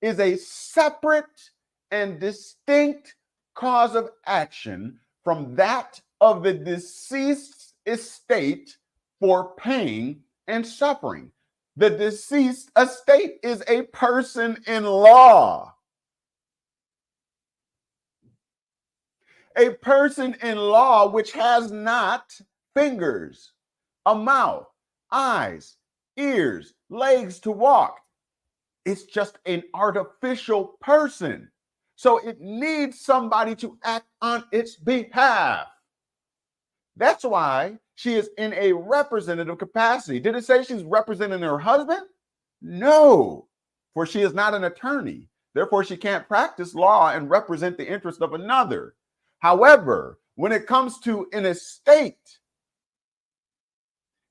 is a separate and distinct cause of action from that of the deceased's estate for pain and suffering. The deceased estate is a person in law. A person in law which has not fingers, a mouth, eyes, ears, legs to walk. It's just an artificial person. So it needs somebody to act on its behalf. That's why she is in a representative capacity. Did it say she's representing her husband? No, for she is not an attorney. Therefore, she can't practice law and represent the interest of another. However, when it comes to an estate,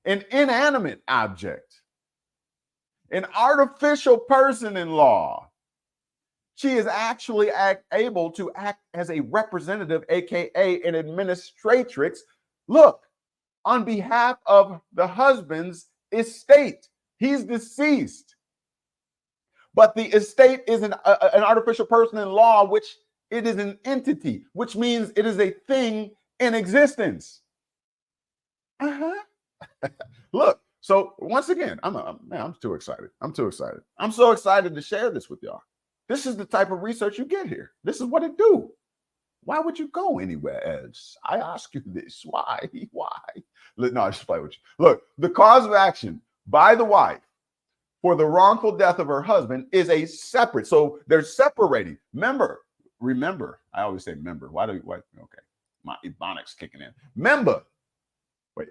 an inanimate object, an artificial person in law, she is actually able to act as a representative, aka an administratrix, look, on behalf of the husband's estate. He's deceased. But the estate is an artificial person in law, which it is an entity, which means it is a thing in existence. Look, so once again, I'm too excited. I'm too excited. I'm so excited to share this with y'all. This is the type of research you get here. This is what it do. Why would you go anywhere else? I ask you this. Why? Why? No, I just play with you. Look, the cause of action by the wife for the wrongful death of her husband is a separate. So they're separating. Remember. I always say member. Why? Okay, my ebonics kicking in. Member. Wait.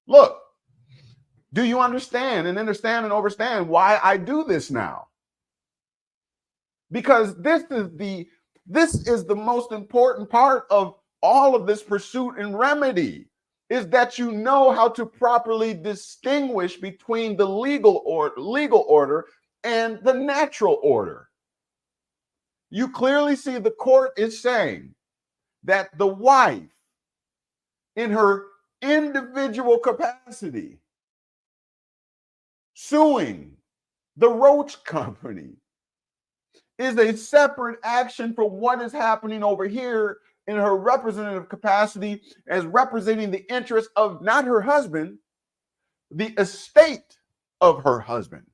Look, do you understand and understand why I do this now? Because this is the most important part of all of this pursuit and remedy, is that you know how to properly distinguish between the legal order and the natural order. You clearly see the court is saying that the wife, in her individual capacity, suing the Roach Company, is a separate action for what is happening over here in her representative capacity as representing the interest of not her husband, the estate of her husband.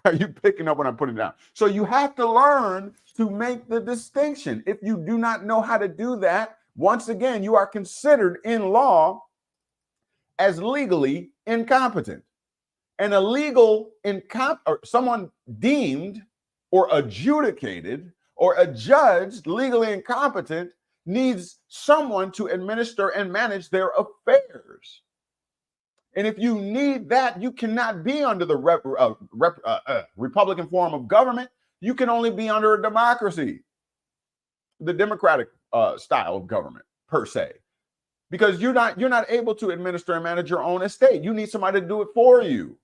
Are you picking up what I'm putting down? So you have to learn to make the distinction. If you do not know how to do that, once again, you are considered in law as legally incompetent. And a legal or someone deemed or adjudicated or adjudged legally incompetent needs someone to administer and manage their affairs. And if you need that, you cannot be under the Republican form of government. You can only be under a democracy, the democratic style of government per se, because you're not able to administer and manage your own estate. You need somebody to do it for you.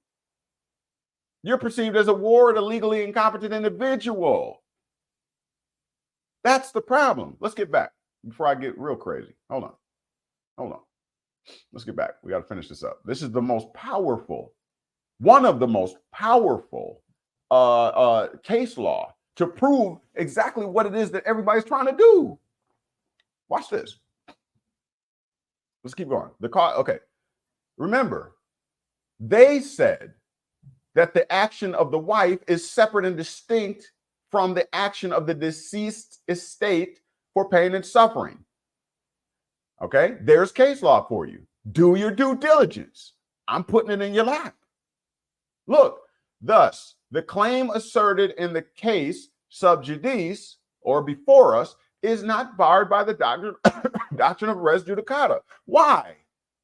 You're perceived as a ward, a legally incompetent individual. That's the problem. Let's get back before I get real crazy. Hold on. Let's get back. We got to finish this up. This is the most powerful, one of the most powerful case law to prove exactly what it is that everybody's trying to do. Watch this. Let's keep going. Okay. Remember, they said that the action of the wife is separate and distinct from the action of the deceased estate for pain and suffering. Okay, there's case law for you. Do your due diligence. I'm putting it in your lap. Look, thus, the claim asserted in the case sub judice or before us is not barred by the doctrine of res judicata. Why?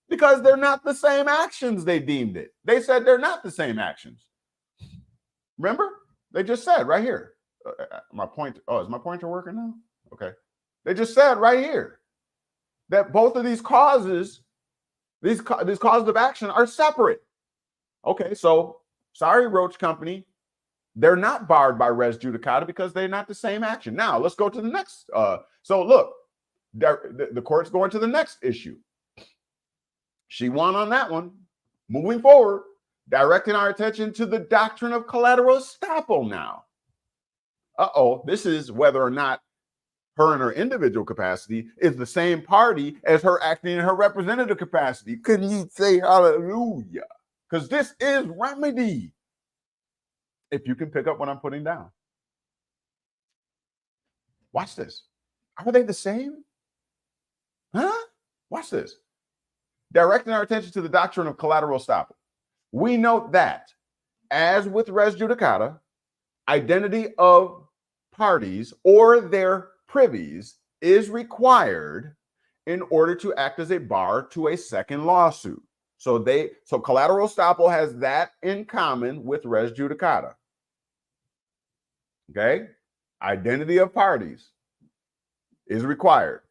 Because they're not the same actions, they deemed it. They said they're not the same actions. Remember? They just said right here. Is my pointer working now? Okay. They just said right here that both of these causes, these causes of action are separate. Okay, so sorry, Roach Company. They're not barred by res judicata because they're not the same action. Now, let's go to the next. So look, the court's going to the next issue. She won on that one. Moving forward, directing our attention to the doctrine of collateral estoppel now. This is whether or not her in her individual capacity is the same party as her acting in her representative capacity. Couldn't you say hallelujah? Because this is remedy. If you can pick up what I'm putting down. Watch this. Are they the same? Huh? Watch this. Directing our attention to the doctrine of collateral estoppel. We note that, as with res judicata, identity of parties or their privies is required in order to act as a bar to a second lawsuit. So collateral estoppel has that in common with res judicata. Okay? Identity of parties is required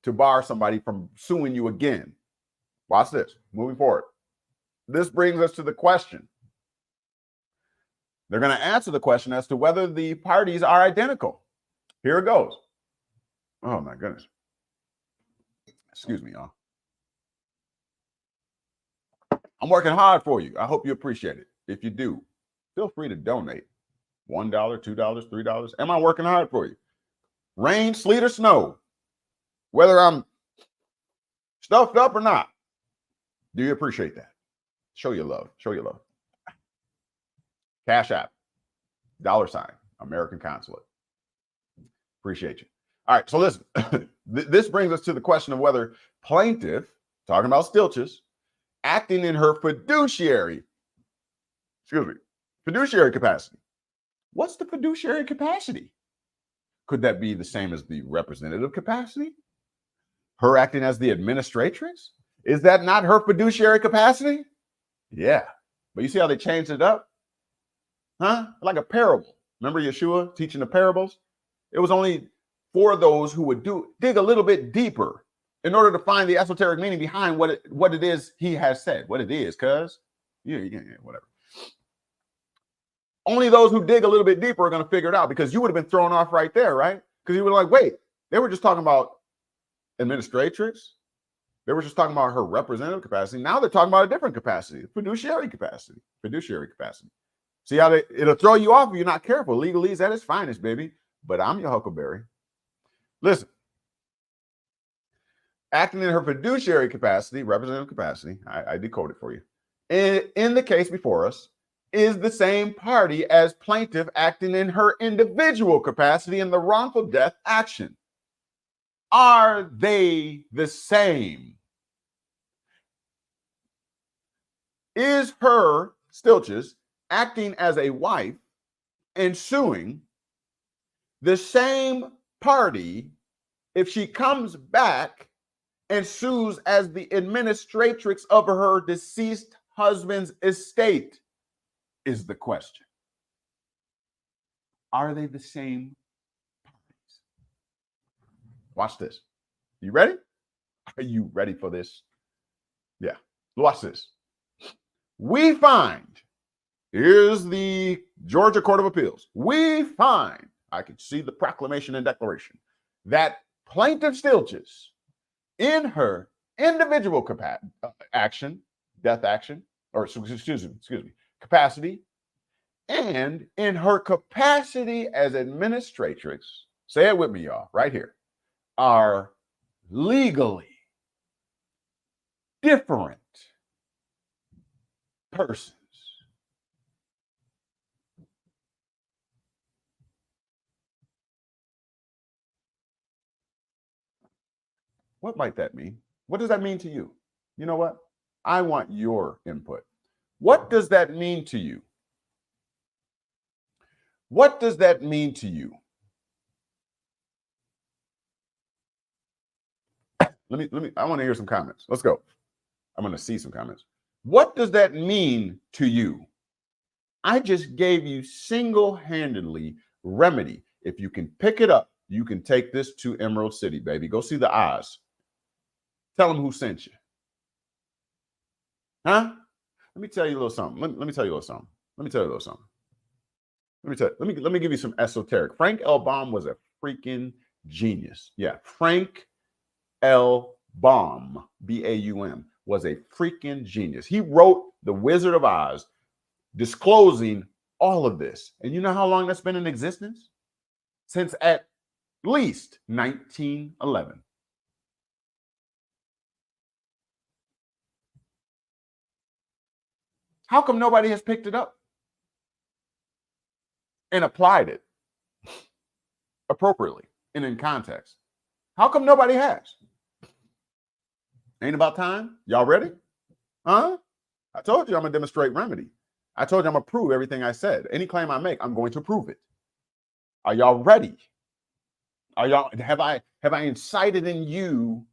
to bar somebody from suing you again. Watch this. Moving forward. This brings us to the question. They're going to answer the question as to whether the parties are identical. Here it goes. Oh, my goodness. Excuse me, y'all. I'm working hard for you. I hope you appreciate it. If you do, feel free to donate. $1, $2, $3. Am I working hard for you? Rain, sleet, or snow, whether I'm stuffed up or not, do you appreciate that? Show your love. Show your love. CashApp, $, American Consulate. Appreciate you. All right, so listen, this brings us to the question of whether plaintiff, talking about Stilches, acting in her fiduciary capacity. What's the fiduciary capacity? Could that be the same as the representative capacity? Her acting as the administratrix? Is that not her fiduciary capacity? Yeah, but you see how they changed it up? Huh? Like a parable. Remember Yeshua teaching the parables? It was only for those who would dig a little bit deeper in order to find the esoteric meaning behind what it is he has said. What it is, cuz. Yeah, whatever. Only those who dig a little bit deeper are going to figure it out, because you would have been thrown off right there, right? Because you were like, wait, they were just talking about administratrix. They were just talking about her representative capacity. Now they're talking about a different capacity, fiduciary capacity. See how it'll throw you off if you're not careful. Legalese at its finest, baby. But I'm your Huckleberry. Listen. Acting in her fiduciary capacity, representative capacity, I decoded for you. In the case before us, is the same party as plaintiff acting in her individual capacity in the wrongful death action. Are they the same? Is her, Stilches, acting as a wife and suing the same party if she comes back and sues as the administratrix of her deceased husband's estate? Is the question. Are they the same parties? Watch this. You ready? Are you ready for this? Yeah. Watch this. We find, here's the Georgia Court of Appeals. We find, I can see the proclamation and declaration, that plaintiff Stilches, in her individual capacity, and in her capacity as administratrix, say it with me, y'all, right here, are legally different persons. What might that mean? What does that mean to you? You know what? I want your input. What does that mean to you? What does that mean to you? Let me, I want to hear some comments. Let's go. I'm going to see some comments. What does that mean to you? I just gave you single-handedly remedy. If you can pick it up, you can take this to Emerald City, baby. Go see the Oz. Tell them who sent you. Huh? Let me tell you a little something. Let me tell you a little something. Let me give you some esoteric. Frank L. Baum was a freaking genius. Yeah, Frank L. Baum, B-A-U-M, was a freaking genius. He wrote The Wizard of Oz, disclosing all of this. And you know how long that's been in existence? Since at least 1911. How come nobody has picked it up and applied it appropriately and in context? How come nobody has? Ain't about time? Y'all ready? Huh? I told you I'm going to demonstrate remedy. I told you I'm going to prove everything I said. Any claim I make, I'm going to prove it. Are y'all ready? Have I incited in you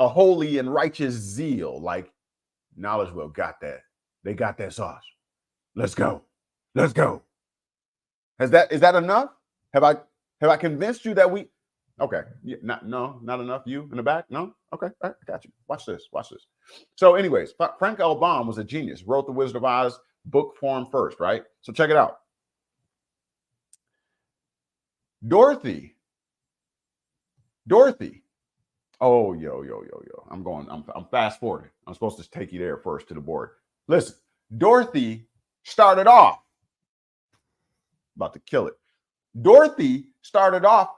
a holy and righteous zeal? Like, KnowledgeWell got that. They got that sauce. Let's go. Let's go. Is that enough? Have I convinced you that we? Okay, not enough. You in the back? No. Okay, all right, I got you. Watch this. So, anyways, Frank L. Baum was a genius. Wrote The Wizard of Oz book form first, right? So check it out. Dorothy. Oh, yo. I'm fast forwarding. I'm supposed to take you there first to the board. Listen, Dorothy started off about to kill it. Dorothy started off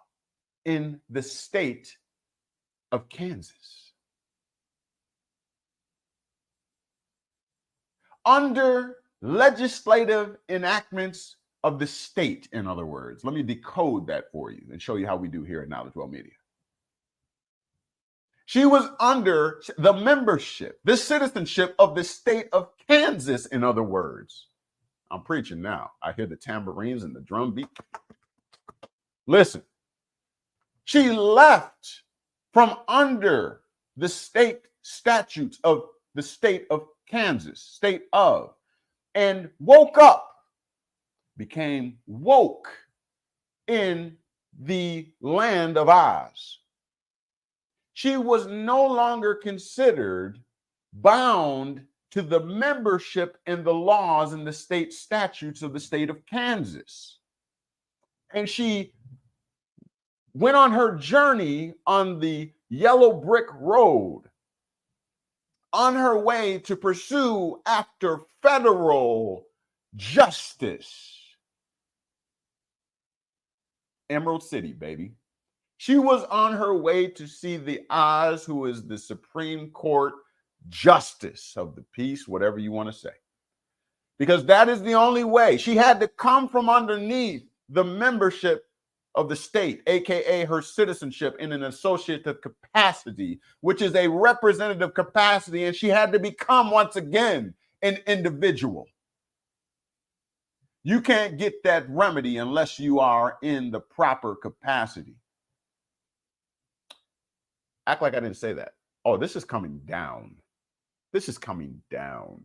in the state of Kansas. Under legislative enactments of the state, in other words. Let me decode that for you and show you how we do here at KnowledgeWell Media. She was under the membership, the citizenship of the state of Kansas, in other words. I'm preaching now. I hear the tambourines and the drum beat. Listen, she left from under the state statutes of the state of Kansas, and woke up, became woke in the land of Oz. She was no longer considered bound to the membership and the laws and the state statutes of the state of Kansas. And she went on her journey on the yellow brick road on her way to pursue after federal justice. Emerald City, baby. She was on her way to see the Oz, who is the Supreme Court justice of the peace, whatever you want to say. Because that is the only way. She had to come from underneath the membership of the state, aka her citizenship, in an associative capacity, which is a representative capacity, and she had to become once again an individual. You can't get that remedy unless you are in the proper capacity. Act like I didn't say that. Oh, this is coming down. This is coming down.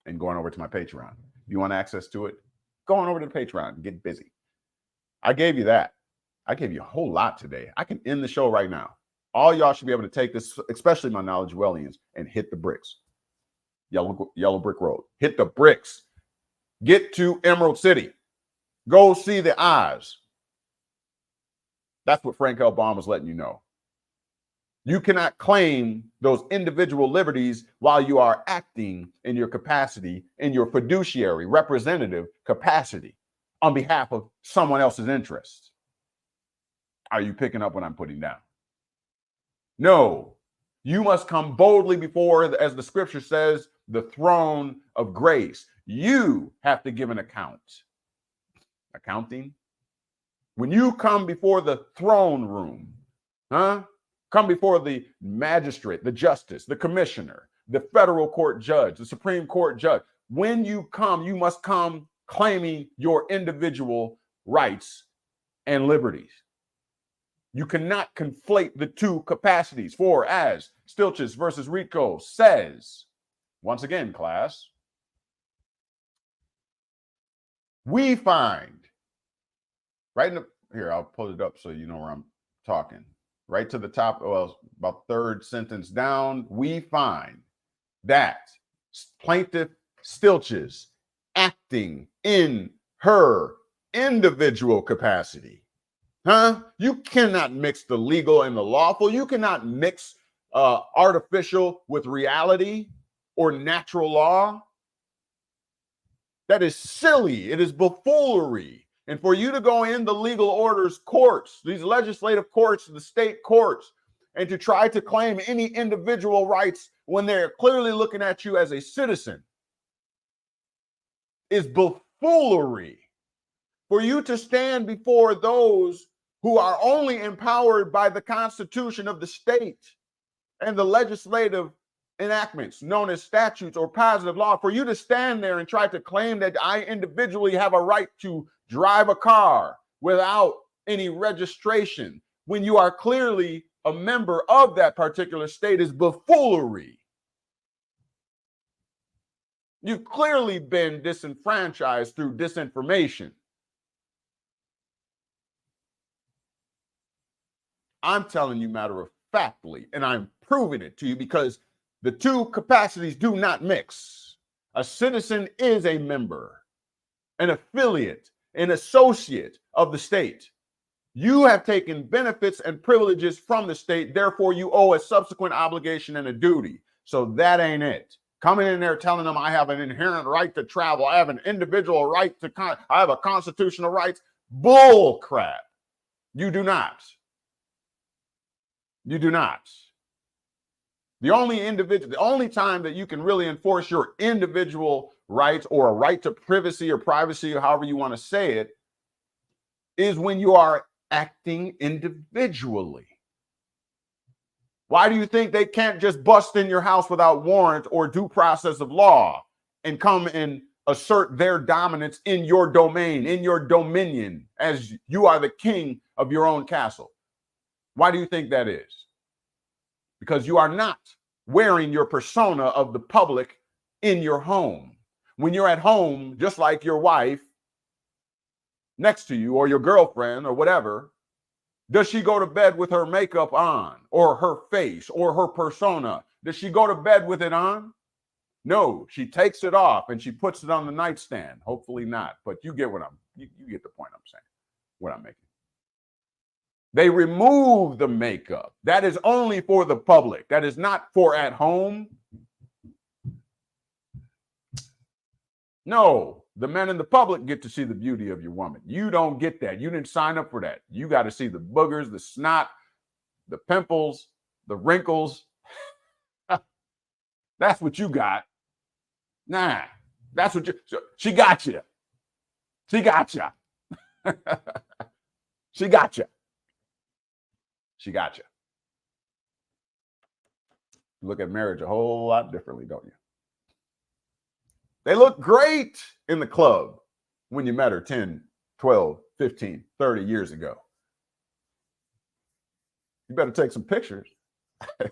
And going over to my Patreon. If you want access to it, go on over to the Patreon and get busy. I gave you that. I gave you a whole lot today. I can end the show right now. All y'all should be able to take this, especially my KnowledgeWellians, and hit the bricks. Yellow brick road. Hit the bricks. Get to Emerald City. Go see the Oz. That's what Frank L. Baum was letting you know. You cannot claim those individual liberties while you are acting in your capacity, in your fiduciary representative capacity on behalf of someone else's interests. Are you picking up what I'm putting down? No, you must come boldly before, as the scripture says, the throne of grace. You have to give an account. Accounting? When you come before the throne room, come before the magistrate, the justice, the commissioner, the federal court judge, the Supreme Court judge. When you come, you must come claiming your individual rights and liberties. You cannot conflate the two capacities. For as Stilches versus Rico says, once again, class, we find, right in the, here, I'll pull it up so you know where I'm talking. Right to the top, well, about third sentence down, we find that plaintiff Stilches acting in her individual capacity. You cannot mix the legal and the lawful. You cannot mix artificial with reality or natural law. That is silly. It is buffoonery. And for you to go in the legal orders courts, these legislative courts, the state courts, and to try to claim any individual rights when they're clearly looking at you as a citizen is buffoonery. For you to stand before those who are only empowered by the Constitution of the state and the legislative enactments known as statutes or positive law, for you to stand there and try to claim that I individually have a right to drive a car without any registration when you are clearly a member of that particular state is buffoonery. You've clearly been disenfranchised through disinformation. I'm telling you matter of factly, and I'm proving it to you because the two capacities do not mix. A citizen is a member, an affiliate, an associate of the state. You have taken benefits and privileges from the state, therefore you owe a subsequent obligation and a duty. So that ain't it. Coming in there telling them I have an inherent right to travel, I have an individual right to, I have a constitutional right. Bull crap. You do not. You do not. The only time that you can really enforce your individual rights or a right to privacy or privacy or however you want to say it is when you are acting individually. Why do you think they can't just bust in your house without warrant or due process of law and come and assert their dominance in your domain, in your dominion, as you are the king of your own castle? Why do you think that is? Because you are not wearing your persona of the public in your home. When you're at home, just like your wife next to you or your girlfriend or whatever, does she go to bed with her makeup on or her face or her persona? Does she go to bed with it on? No, she takes it off and she puts it on the nightstand. Hopefully not, but you get what you get the point I'm saying, what I'm making. They remove the makeup. That is only for the public. That is not for at home. No, the men in the public get to see the beauty of your woman. You don't get that. You didn't sign up for that. You got to see the boogers, the snot, the pimples, the wrinkles. That's what you got. Nah, that's what she got you. She got you. She got you. She got you. Look at marriage a whole lot differently, don't you? They look great in the club when you met her 10, 12, 15, 30 years ago. You better take some pictures.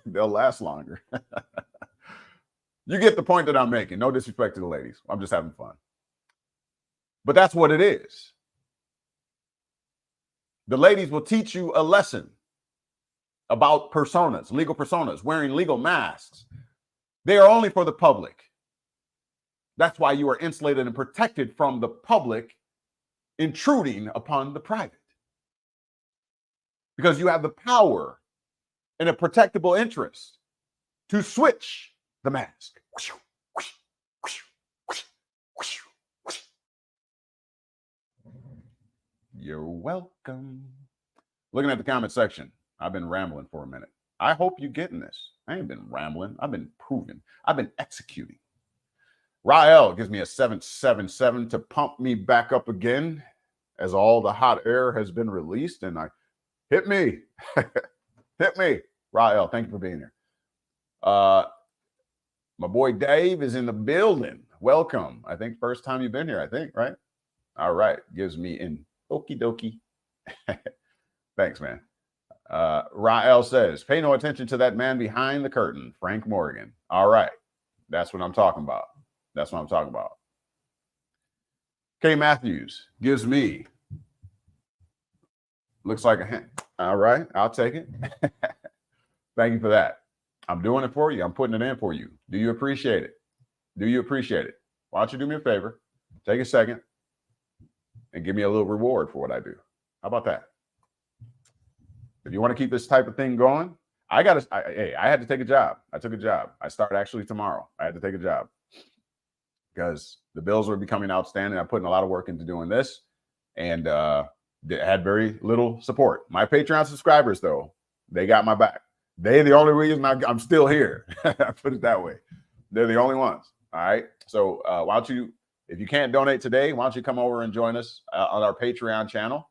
They'll last longer. You get the point that I'm making. No disrespect to the ladies. I'm just having fun. But that's what it is. The ladies will teach you a lesson about personas, legal personas, wearing legal masks. They are only for the public. That's why you are insulated and protected from the public intruding upon the private. Because you have the power and a protectable interest to switch the mask. You're welcome. Looking at the comment section, I've been rambling for a minute. I hope you're getting this. I ain't been rambling. I've been proving. I've been executing. Rael gives me a 777 to pump me back up again as all the hot air has been released. And I hit me. Hit me. Rael, thank you for being here. My boy Dave is in the building. Welcome. I think first time you've been here, I think, right? All right. Gives me an okie dokie. Thanks, man. Rael says, pay no attention to that man behind the curtain, Frank Morgan. All right. That's what I'm talking about. That's what I'm talking about. K. Matthews gives me, looks like a hint. All right. I'll take it. Thank you for that. I'm doing it for you. I'm putting it in for you. Do you appreciate it? Do you appreciate it? Why don't you do me a favor? Take a second and give me a little reward for what I do. How about that? If you want to keep this type of thing going, I had to take a job. I took a job. I start actually tomorrow. I had to take a job because the bills were becoming outstanding. I'm putting a lot of work into doing this and had very little support. My Patreon subscribers, though, they got my back. They're the only reason I'm still here. I put it that way. They're the only ones. All right. So why don't you, if you can't donate today, why don't you come over and join us on our Patreon channel,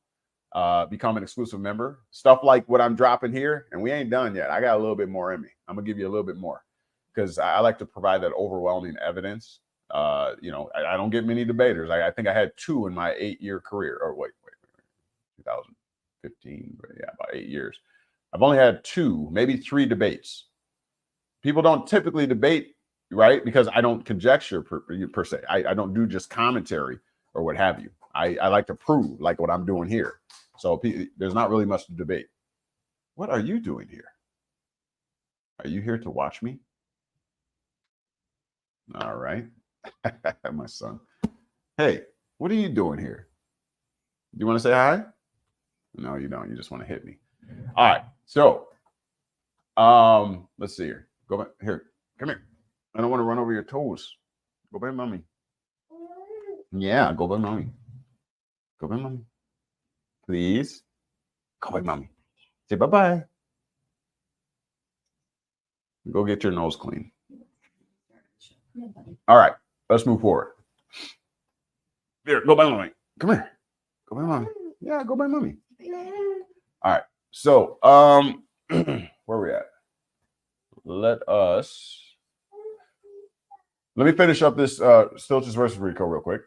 become an exclusive member. Stuff like what I'm dropping here, and we ain't done yet. I got a little bit more in me. I'm gonna give you a little bit more because I like to provide that overwhelming evidence. I don't get many debaters. I think I had 2 in my 8-year career. Or wait, 2015. Yeah, about 8 years. I've only had 2, maybe 3 debates. People don't typically debate right? Because I don't conjecture per se. I don't do just commentary or what have you. I like to prove, like what I'm doing here. So there's not really much to debate. What are you doing here? Are you here to watch me? All right. My son. Hey, what are you doing here? Do you want to say hi? No, you don't. You just want to hit me. All right. So, let's see here. Go back here. Come here. I don't want to run over your toes. Go by mommy. Yeah, go by mommy. Go by mommy. Please. Go by mommy. Say bye-bye. Go get your nose clean. All right. Let's move forward. Here, go by mommy. Come here. Go by mommy. Yeah, go by mommy. All right. So, where are we at? Let me finish up this Stilches versus Rico real quick.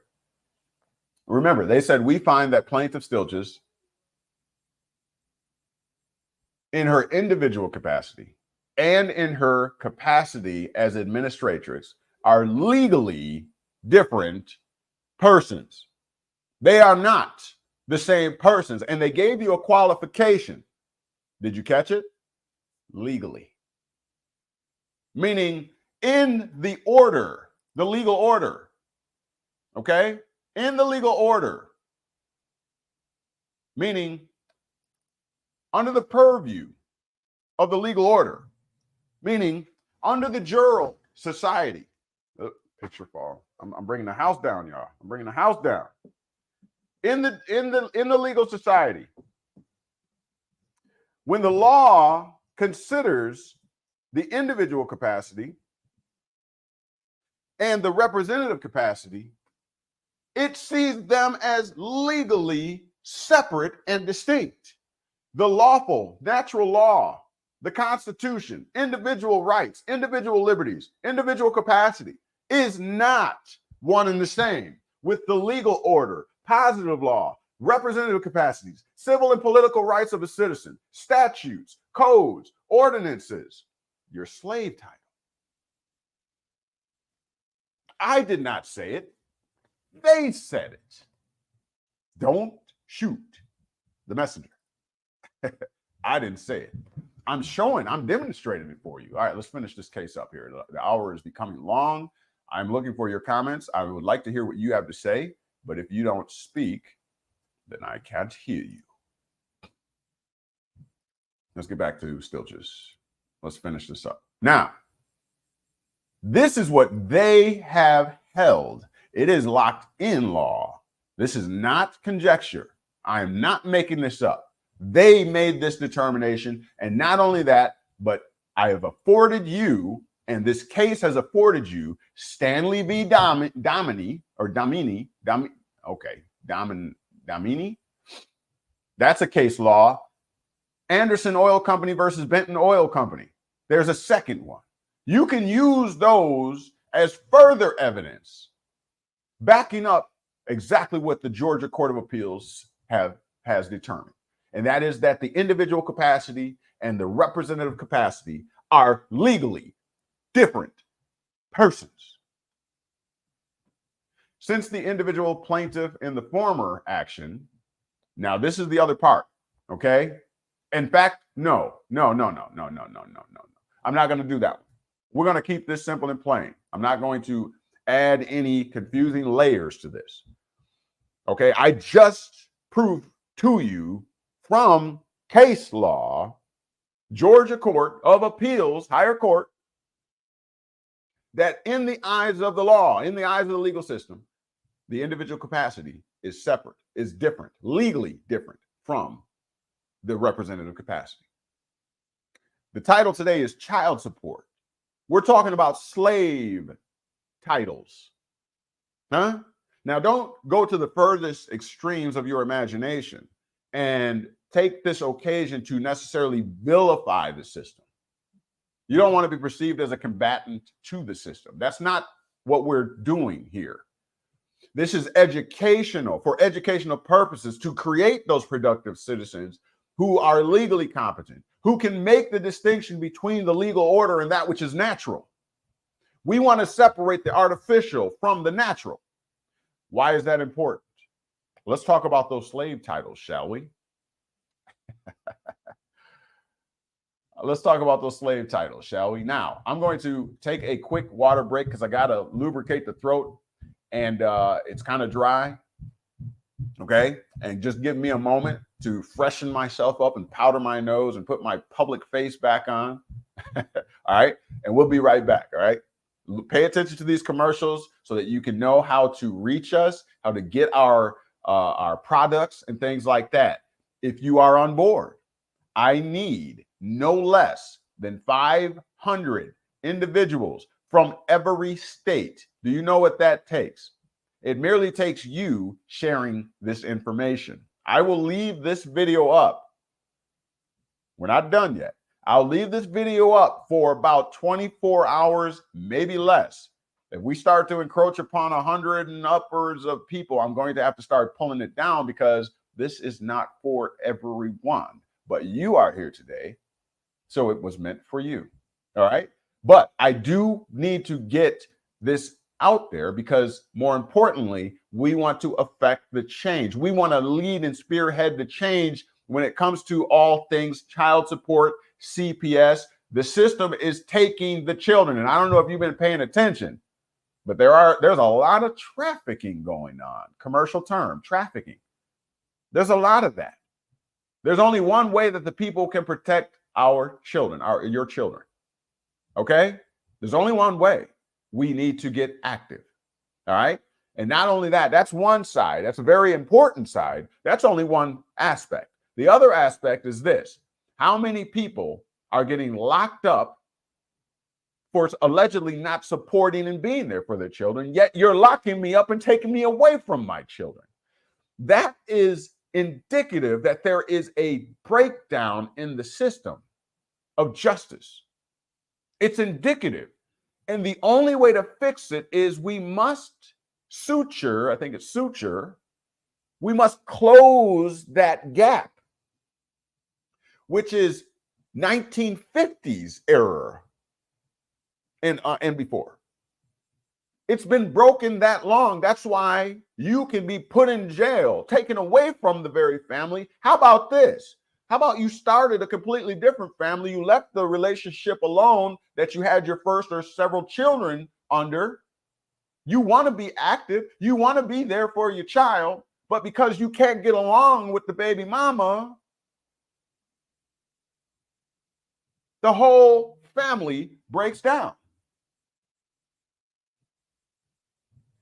Remember, they said we find that plaintiff Stilches, in her individual capacity and in her capacity as administratrix, are legally different persons. They are not the same persons, and they gave you a qualification. Did you catch it? Legally. Meaning in the order, the legal order, okay? In the legal order, meaning under the purview of the legal order, meaning under the jural society. Picture fall. I'm bringing the house down, y'all. I'm bringing the house down. In the legal society, when the law considers the individual capacity and the representative capacity, it sees them as legally separate and distinct. The lawful, natural law, the Constitution, individual rights, individual liberties, individual capacity is not one and the same with the legal order, positive law, representative capacities, civil and political rights of a citizen, statutes, codes, ordinances, your slave title. I did not say it. They said it. Don't shoot the messenger. I didn't say it. I'm demonstrating it for you. All right, let's finish this case up here. The hour is becoming long. I'm looking for your comments. I would like to hear what you have to say, but if you don't speak, then I can't hear you. Let's get back to Stilches. Let's finish this up. Now, this is what they have held. It is locked in law. This is not conjecture. I am not making this up. They made this determination. And not only that, but I have afforded you, and this case has afforded you, Stanley v. Domini. That's a case law. Anderson Oil Company versus Benton Oil Company. There's a second one. You can use those as further evidence, backing up exactly what the Georgia Court of Appeals has determined. And that is that the individual capacity and the representative capacity are legally different persons. Since the individual plaintiff in the former action, now this is the other part, okay? In fact, no. I'm not going to do that one. We're going to keep this simple and plain. I'm not going to add any confusing layers to this. Okay, I just proved to you from case law, Georgia Court of Appeals, higher court, that in the eyes of the law, in the eyes of the legal system, the individual capacity is separate, is different, legally different from the representative capacity. The title today is child support. We're talking about slave titles. Huh? Now, don't go to the furthest extremes of your imagination and take this occasion to necessarily vilify the system. You don't want to be perceived as a combatant to the system. That's not what we're doing here. This is educational, for educational purposes, to create those productive citizens who are legally competent, who can make the distinction between the legal order and that which is natural. We want to separate the artificial from the natural. Why is that important? Let's talk about those slave titles, shall we? Let's talk about those slave titles, shall we? Now, I'm going to take a quick water break because I got to lubricate the throat and it's kind of dry. Okay. And just give me a moment to freshen myself up and powder my nose and put my public face back on. All right. And we'll be right back. All right. Pay attention to these commercials so that you can know how to reach us, how to get our products and things like that. If you are on board, I need no less than 500 individuals from every state. Do you know what that takes? It merely takes you sharing this information. I will leave this video up. We're not done yet. I'll leave this video up for about 24 hours, maybe less. If we start to encroach upon 100 and upwards of people, I'm going to have to start pulling it down because this is not for everyone. But you are here today, so it was meant for you. All right. But I do need to get this out there because more importantly, we want to affect the change. We want to lead and spearhead the change when it comes to all things child support, CPS. The system is taking the children. And I don't know if you've been paying attention, but there's a lot of trafficking going on. Commercial term, trafficking. There's a lot of that. There's only one way that the people can protect our children, your children. Okay? There's only one way. We need to get active. All right? And not only that, that's one side. That's a very important side. That's only one aspect. The other aspect is this. How many people are getting locked up for allegedly not supporting and being there for their children, yet you're locking me up and taking me away from my children? That is indicative that there is a breakdown in the system of justice. It's indicative. And the only way to fix it is we must suture, I think it's suture, we must close that gap, which is 1950s era and before. It's been broken that long. That's why you can be put in jail, taken away from the very family. How about this? How about you started a completely different family? You left the relationship alone that you had your first or several children under. You want to be active. You want to be there for your child. But because you can't get along with the baby mama, the whole family breaks down.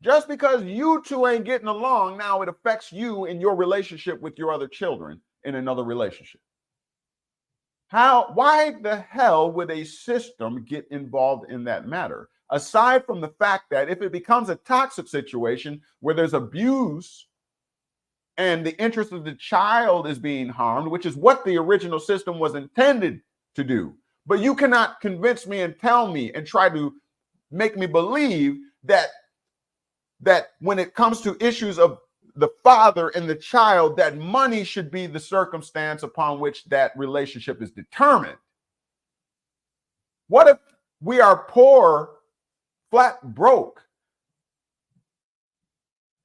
Just because you two ain't getting along, now it affects you in your relationship with your other children in another relationship. Why the hell would a system get involved in that matter? Aside from the fact that if it becomes a toxic situation where there's abuse and the interest of the child is being harmed, which is what the original system was intended to do. But you cannot convince me and tell me and try to make me believe that when it comes to issues of the father and the child, that money should be the circumstance upon which that relationship is determined. What if we are poor, flat broke,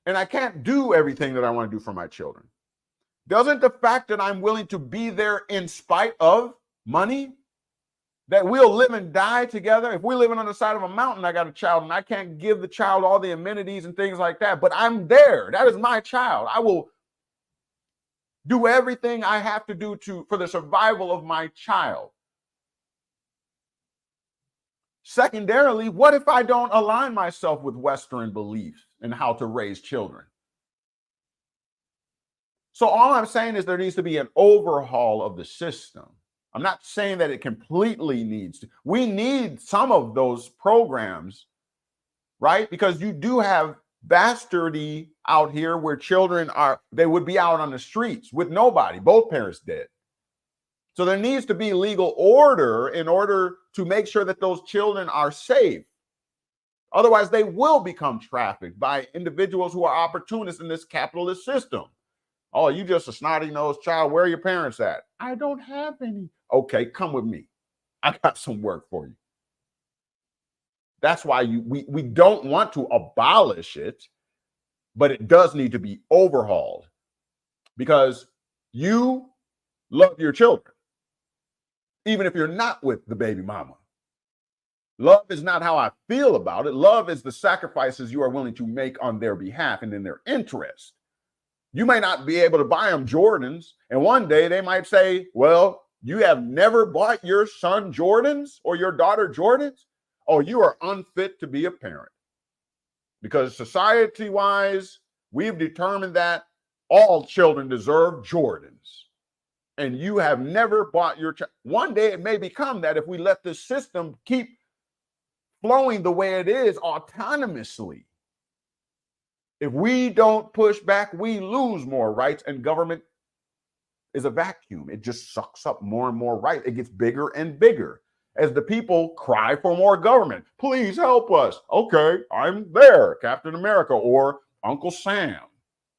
and I can't do everything that I want to do for my children? Doesn't the fact that I'm willing to be there in spite of money, that we'll live and die together? If we're living on the side of a mountain, I got a child and I can't give the child all the amenities and things like that, but I'm there. That is my child. I will do everything I have to do for the survival of my child. Secondarily, what if I don't align myself with Western beliefs and how to raise children? So all I'm saying is there needs to be an overhaul of the system. I'm not saying that it completely needs to. We need some of those programs, right? Because you do have bastardy out here where children they would be out on the streets with nobody, both parents dead. So there needs to be legal order in order to make sure that those children are safe. Otherwise, they will become trafficked by individuals who are opportunists in this capitalist system. Oh, you just a snotty-nosed child. Where are your parents at? I don't have any. Okay, come with me. I got some work for you. That's why we don't want to abolish it, but it does need to be overhauled, because you love your children, even if you're not with the baby mama. Love is not how I feel about it. Love is the sacrifices you are willing to make on their behalf and in their interest. You may not be able to buy them Jordans, and one day they might say, well, you have never bought your son Jordans or your daughter Jordans? Oh, you are unfit to be a parent. Because society-wise, we've determined that all children deserve Jordans. And you have never bought your child. One day it may become that if we let the system keep flowing the way it is autonomously. If we don't push back, we lose more rights, and government is a vacuum. It just sucks up more and more rights. It gets bigger and bigger as the people cry for more government. Please help us. Okay, I'm there, Captain America, or Uncle Sam,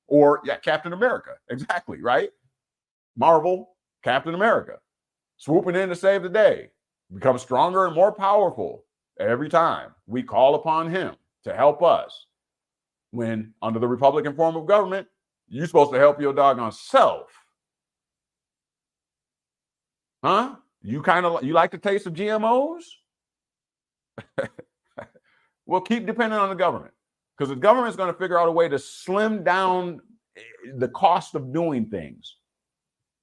or Captain America. Exactly, right? Marvel, Captain America, swooping in to save the day, become stronger and more powerful every time we call upon him to help us. When under the Republican form of government, you're supposed to help your doggone self. Huh? You like the taste of GMOs? Well, keep depending on the government, because the government's going to figure out a way to slim down the cost of doing things.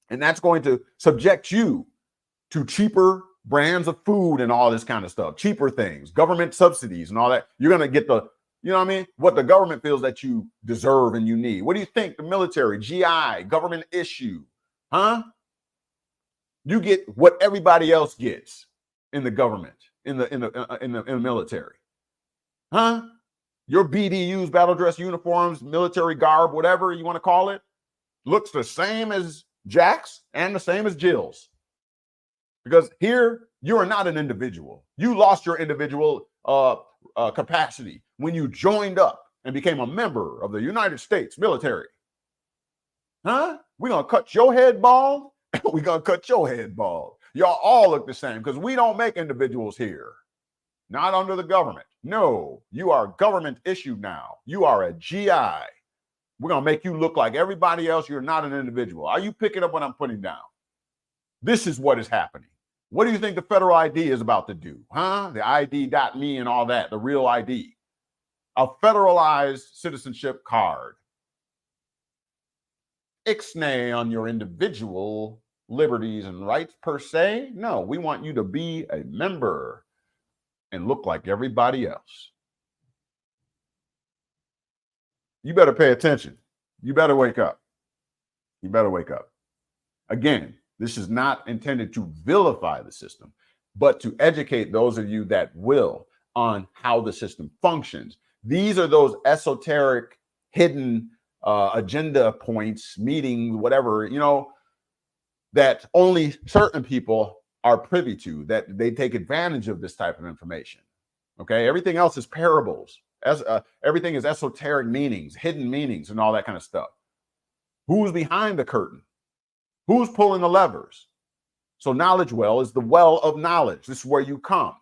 And that's going to subject you to cheaper brands of food and all this kind of stuff, cheaper things, government subsidies and all that. You're going to get what the government feels that you deserve and you need. What do you think? The military, GI, government issue, huh? You get what everybody else gets in the government, in the military, huh? Your BDUs, battle dress uniforms, military garb, whatever you want to call it, looks the same as Jack's and the same as Jill's. Because here, you are not an individual. You lost your individual capacity when you joined up and became a member of the United States military. Huh? We're going to cut your head bald. We're going to cut your head bald. Y'all all look the same, because we don't make individuals here. Not under the government. No, you are government issued now. You are a GI. We're going to make you look like everybody else. You're not an individual. Are you picking up what I'm putting down? This is what is happening. What do you think the federal ID is about to do? Huh? The ID.me and all that, the real ID. A federalized citizenship card. Ixnay on your individual liberties and rights per se. No, we want you to be a member and look like everybody else. You better pay attention. You better wake up. You better wake up. Again, this is not intended to vilify the system, but to educate those of you that will on how the system functions. These are those esoteric, hidden agenda points, meetings, whatever, that only certain people are privy to, that they take advantage of this type of information. Okay, everything else is parables. Everything is esoteric meanings, hidden meanings, and all that kind of stuff. Who's behind the curtain? Who's pulling the levers? So KnowledgeWell is the well of knowledge. This is where you come.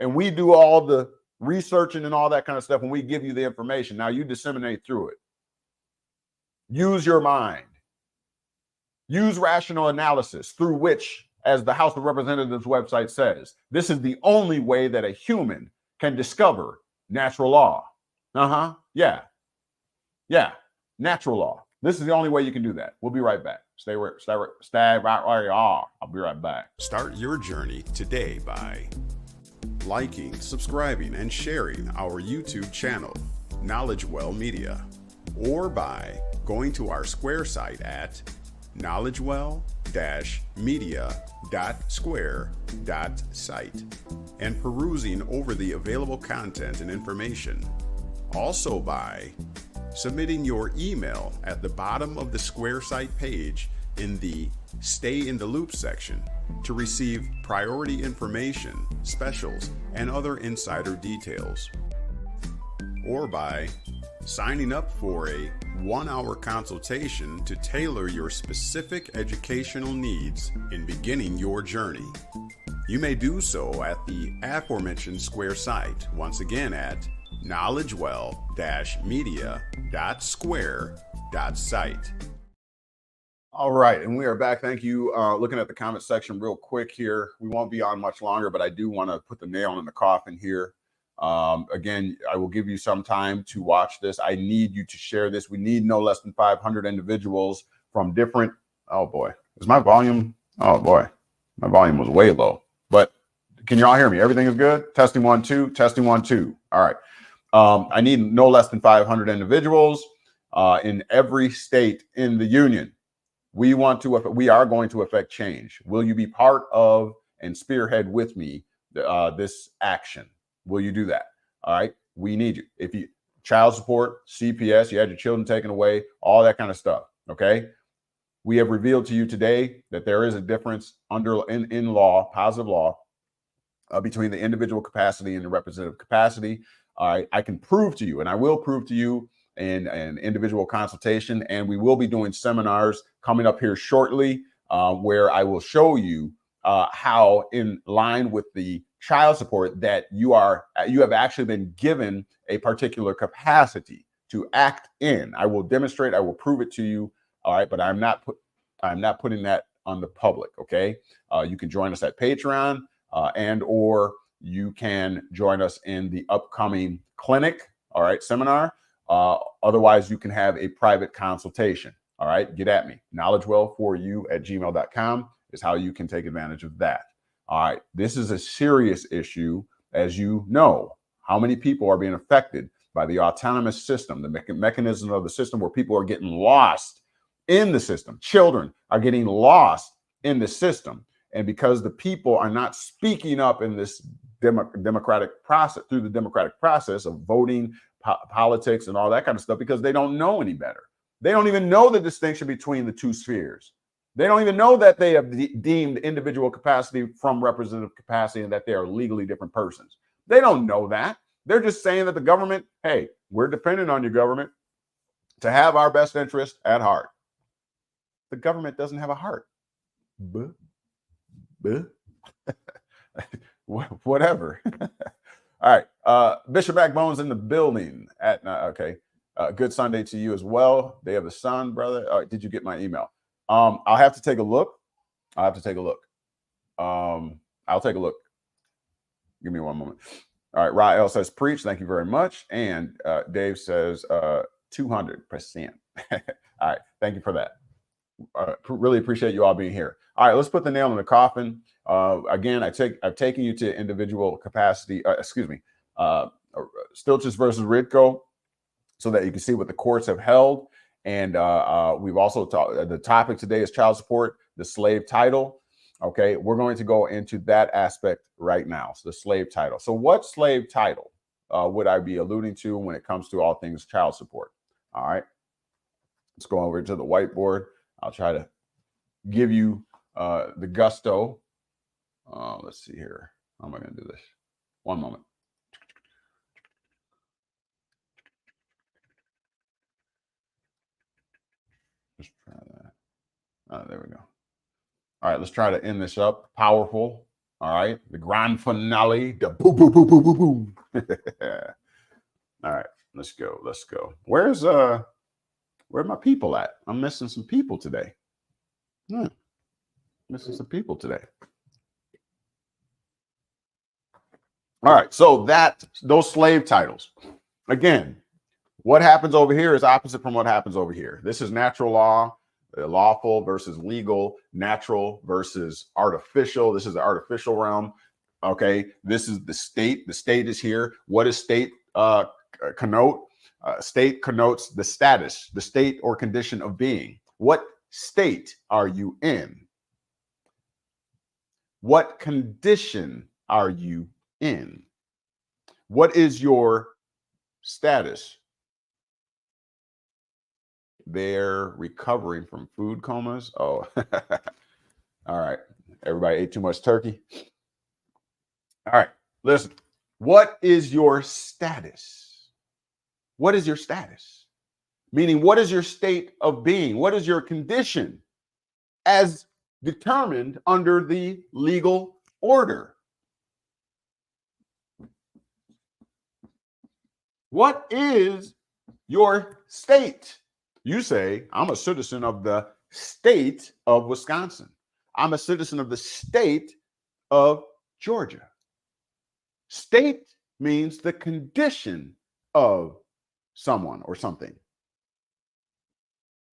And we do all the researching and all that kind of stuff, and we give you the information. Now you disseminate through it. Use your mind. Use rational analysis, through which, as the House of Representatives website says, this is the only way that a human can discover natural law. Yeah. Natural law. This is the only way you can do that. We'll be right back. Stay right where you are. I'll be right back. Start your journey today by liking, subscribing, and sharing our YouTube channel, KnowledgeWell Media, or by going to our Square site at knowledgewell-media.square.site and perusing over the available content and information. Also by submitting your email at the bottom of the Square site page in the Stay in the Loop section to receive priority information, specials, and other insider details. Or by signing up for a 1-hour consultation to tailor your specific educational needs in beginning your journey. You may do so at the aforementioned Square site, once again at knowledgewell-media.square.site. All right, and we are back. Thank you. Looking at the comment section real quick here. We won't be on much longer, but I do want to put the nail in the coffin here. Again, I will give you some time to watch this. I need you to share this. We need no less than 500 individuals from different. Oh boy, is my volume? Oh boy, my volume was way low. But can you all hear me? Everything is good. Testing 1 2. Testing 1 2. All right. I need no less than 500 individuals in every state in the union. We are going to affect change. Will you be part of and spearhead with me this action? Will you do that? All right. We need you. If you child support, CPS, you had your children taken away, all that kind of stuff. Okay. We have revealed to you today that there is a difference in law, positive law, between the individual capacity and the representative capacity. All right. I can prove to you, and I will prove to you in an individual consultation, and we will be doing seminars coming up here shortly where I will show you how, in line with the child support, that you have actually been given a particular capacity to act in. I will demonstrate, I will prove it to you. All right, but I'm not putting that on the public. Okay, you can join us at Patreon, and or you can join us in the upcoming clinic. All right, seminar. Otherwise, you can have a private consultation. All right, get at me. knowledgewell4u@gmail.com is how you can take advantage of that. All right, this is a serious issue, as you know. How many people are being affected by the autonomous system, the mechanism of the system where people are getting lost in the system? Children are getting lost in the system. And because the people are not speaking up in this democratic process, through the democratic process of voting, politics, and all that kind of stuff, because they don't know any better. They don't even know the distinction between the two spheres. They don't even know that they have deemed individual capacity from representative capacity and that they are legally different persons. They don't know that. They're just saying that the government, hey, we're dependent on your government to have our best interest at heart. The government doesn't have a heart. Buh. Buh. Whatever. All right. Bishop Backbone's in the building. Okay. Good Sunday to you as well. Day of the Sun, brother. All right, did you get my email? I'll have to take a look. I'll take a look. Give me one moment. All right. Rael says, preach. Thank you very much. And Dave says 200%. All right. Thank you for that. Really appreciate you all being here. All right. Let's put the nail in the coffin. Again, I've taken you to individual capacity. Stilches versus Ridco, so that you can see what the courts have held. And we've also talked, the topic today is child support, the slave title. Okay, we're going to go into that aspect right now. So the slave title. So what slave title would I be alluding to when it comes to all things child support? All right, let's go over to the whiteboard. I'll try to give you the gusto. Let's see here. How am I going to do this? One moment. Just try that. There we go. All right, let's try to end this up. Powerful. All right, the grand finale. The boom, boom, boom, boom, boom, boom. All right, let's go. Let's go. Where are my people at? I'm missing some people today. Missing some people today. All right, so those slave titles. Again, what happens over here is opposite from what happens over here. This is natural law, lawful versus legal, natural versus artificial. This is the artificial realm. Okay, this is the state. The state is here. What does state connote? State connotes the status, the state or condition of being. What state are you in? What condition are you in? What is your status? They're recovering from food comas. Oh, all right. Everybody ate too much turkey. All right. Listen, what is your status? What is your status? Meaning, what is your state of being? What is your condition as determined under the legal order. What is your state? You say, I'm a citizen of the state of Wisconsin. I'm a citizen of the state of Georgia. State means the condition of someone or something.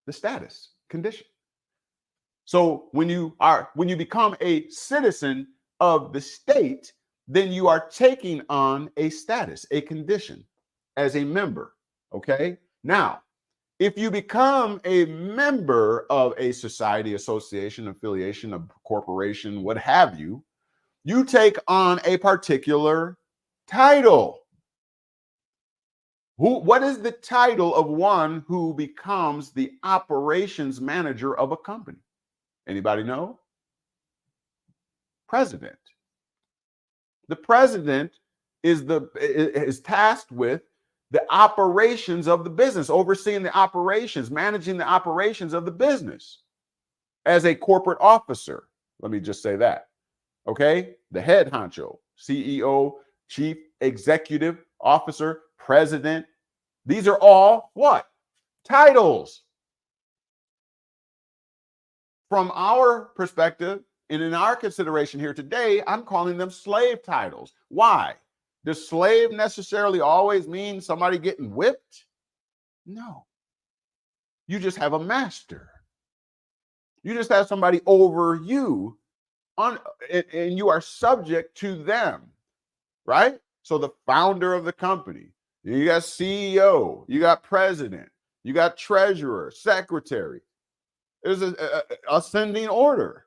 The status, condition. So when you become a citizen of the state, then you are taking on a status, a condition as a member. Okay. Now, if you become a member of a society, association, affiliation, a corporation, what have you, you take on a particular title. What is the title of one who becomes the operations manager of a company? Anybody know? President. The president is tasked with the operations of the business, overseeing the operations, managing the operations of the business as a corporate officer. Let me just say that. Okay? The head honcho, CEO, chief executive officer, president. These are all what? Titles. From our perspective, and in our consideration here today, I'm calling them slave titles. Why? Does slave necessarily always mean somebody getting whipped? No. You just have a master. You just have somebody over you, and you are subject to them, right? So the founder of the company, you got CEO, you got president, you got treasurer, secretary. There's a ascending order.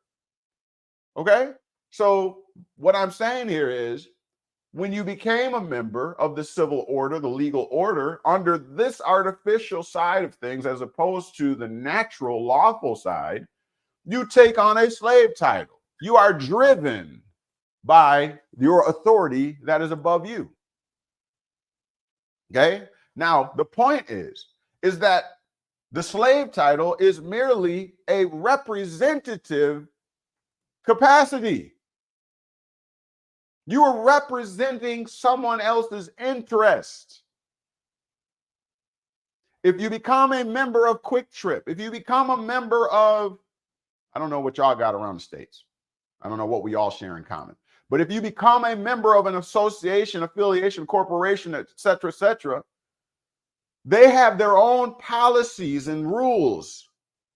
Okay? So what I'm saying here is, when you became a member of the civil order, the legal order, under this artificial side of things, as opposed to the natural, lawful side, you take on a slave title. You are driven by your authority that is above you. Okay? Now, the point is that the slave title is merely a representative capacity. You are representing someone else's interest. If you become a member of Quick Trip, if you become a member of, I don't know what y'all got around the States. I don't know what we all share in common. But if you become a member of an association, affiliation, corporation, et cetera, they have their own policies and rules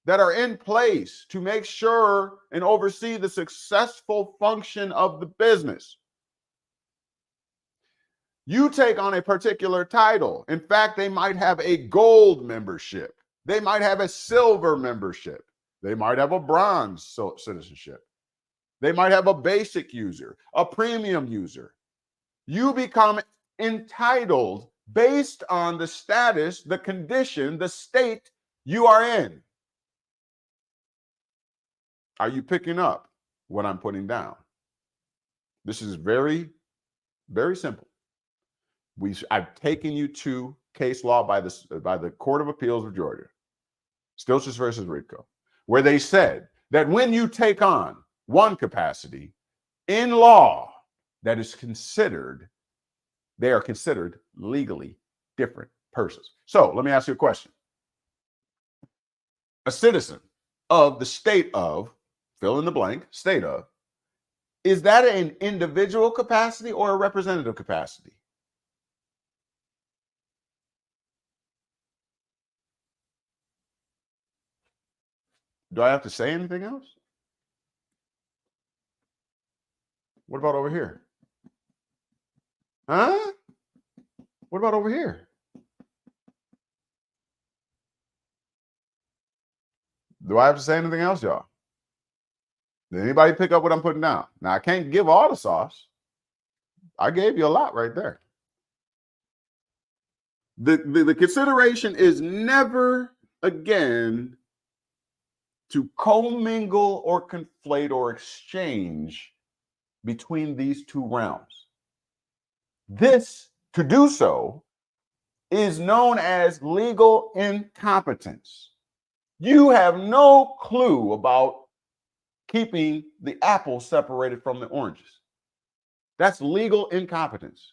that are in place to make sure and oversee the successful function of the business. You take on a particular title. In fact, they might have a gold membership. They might have a silver membership. They might have a bronze citizenship. They might have a basic user, a premium user. You become entitled based on the status, the condition, the state you are in. Are you picking up what I'm putting down? This is very, very simple. I've taken you to case law by the Court of Appeals of Georgia, Stilches versus Ridco, where they said that when you take on one capacity in law, that is considered, they are considered legally different persons. So let me ask you a question. A citizen of the state of, fill in the blank, state of, is that an individual capacity or a representative capacity? Do I have to say anything else? What about over here? Huh? What about over here? Do I have to say anything else, y'all? Did anybody pick up what I'm putting down? Now, I can't give all the sauce. I gave you a lot right there. The consideration is never again to commingle or conflate or exchange between these two realms. This, to do so, is known as legal incompetence. You have no clue about keeping the apples separated from the oranges. That's legal incompetence.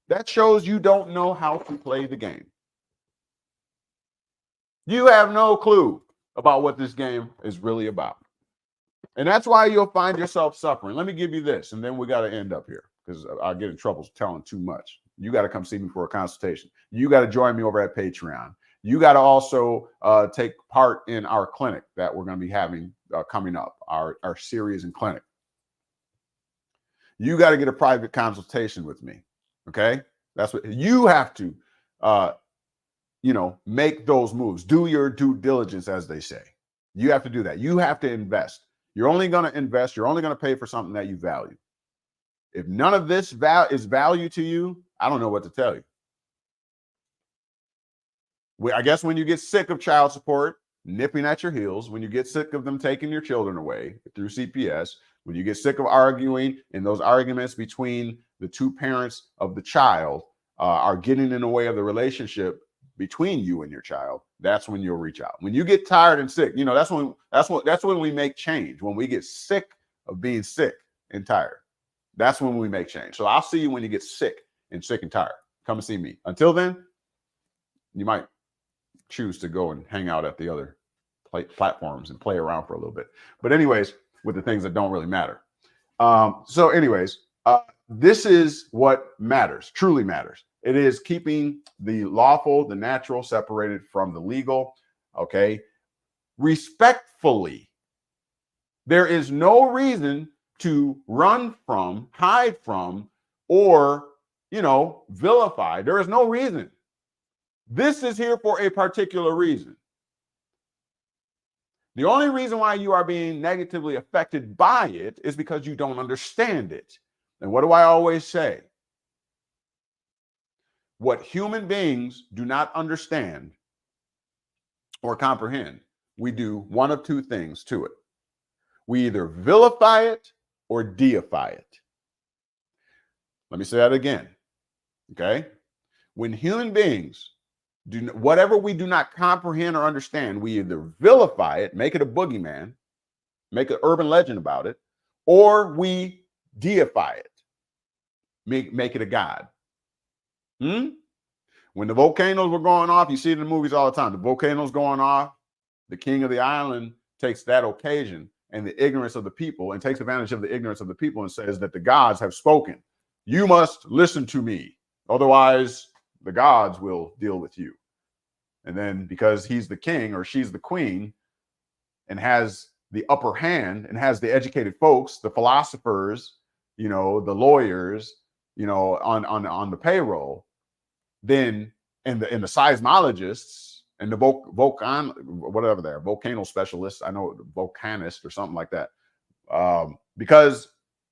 That shows you don't know how to play the game. You have no clue about what this game is really about. And that's why you'll find yourself suffering. Let me give you this, and then we got to end up here because I'll get in trouble telling too much. You got to come see me for a consultation. You got to join me over at Patreon. You got to also take part in our clinic that we're going to be having coming up, our series and clinic. You got to get a private consultation with me. Okay. That's what you have to, make those moves. Do your due diligence, as they say. You have to do that. You have to invest. You're only going to invest. You're only going to pay for something that you value. If none of this is value to you, I don't know what to tell you. I guess when you get sick of child support nipping at your heels, when you get sick of them taking your children away through CPS, when you get sick of arguing and those arguments between the two parents of the child are getting in the way of the relationship between you and your child, that's when you'll reach out. When you get tired and sick, that's when we make change. When we get sick of being sick and tired, that's when we make change. So I'll see you when you get sick and tired. Come and see me. Until then, you might choose to go and hang out at the other platforms and play around for a little bit. But anyways, with the things that don't really matter. This is what matters, truly matters. It is keeping the lawful, the natural separated from the legal, okay? Respectfully. There is no reason to run from, hide from, or, vilify. There is no reason. This is here for a particular reason. The only reason why you are being negatively affected by it is because you don't understand it. And what do I always say? What human beings do not understand or comprehend, we do one of two things to it. We either vilify it or deify it. Let me say that again. Okay? When human beings whatever we do not comprehend or understand, we either vilify it, make it a boogeyman, make an urban legend about it, or we deify it, make it a god. When the volcanoes were going off, you see it in the movies all the time. The volcanoes going off, the king of the island takes that occasion and the ignorance of the people and takes advantage of the ignorance of the people and says that the gods have spoken. You must listen to me. Otherwise, the gods will deal with you. And then because he's the king or she's the queen and has the upper hand and has the educated folks, the philosophers, the lawyers, on the payroll, then and the seismologists and the volcano specialists, I know volcanist or something like that, because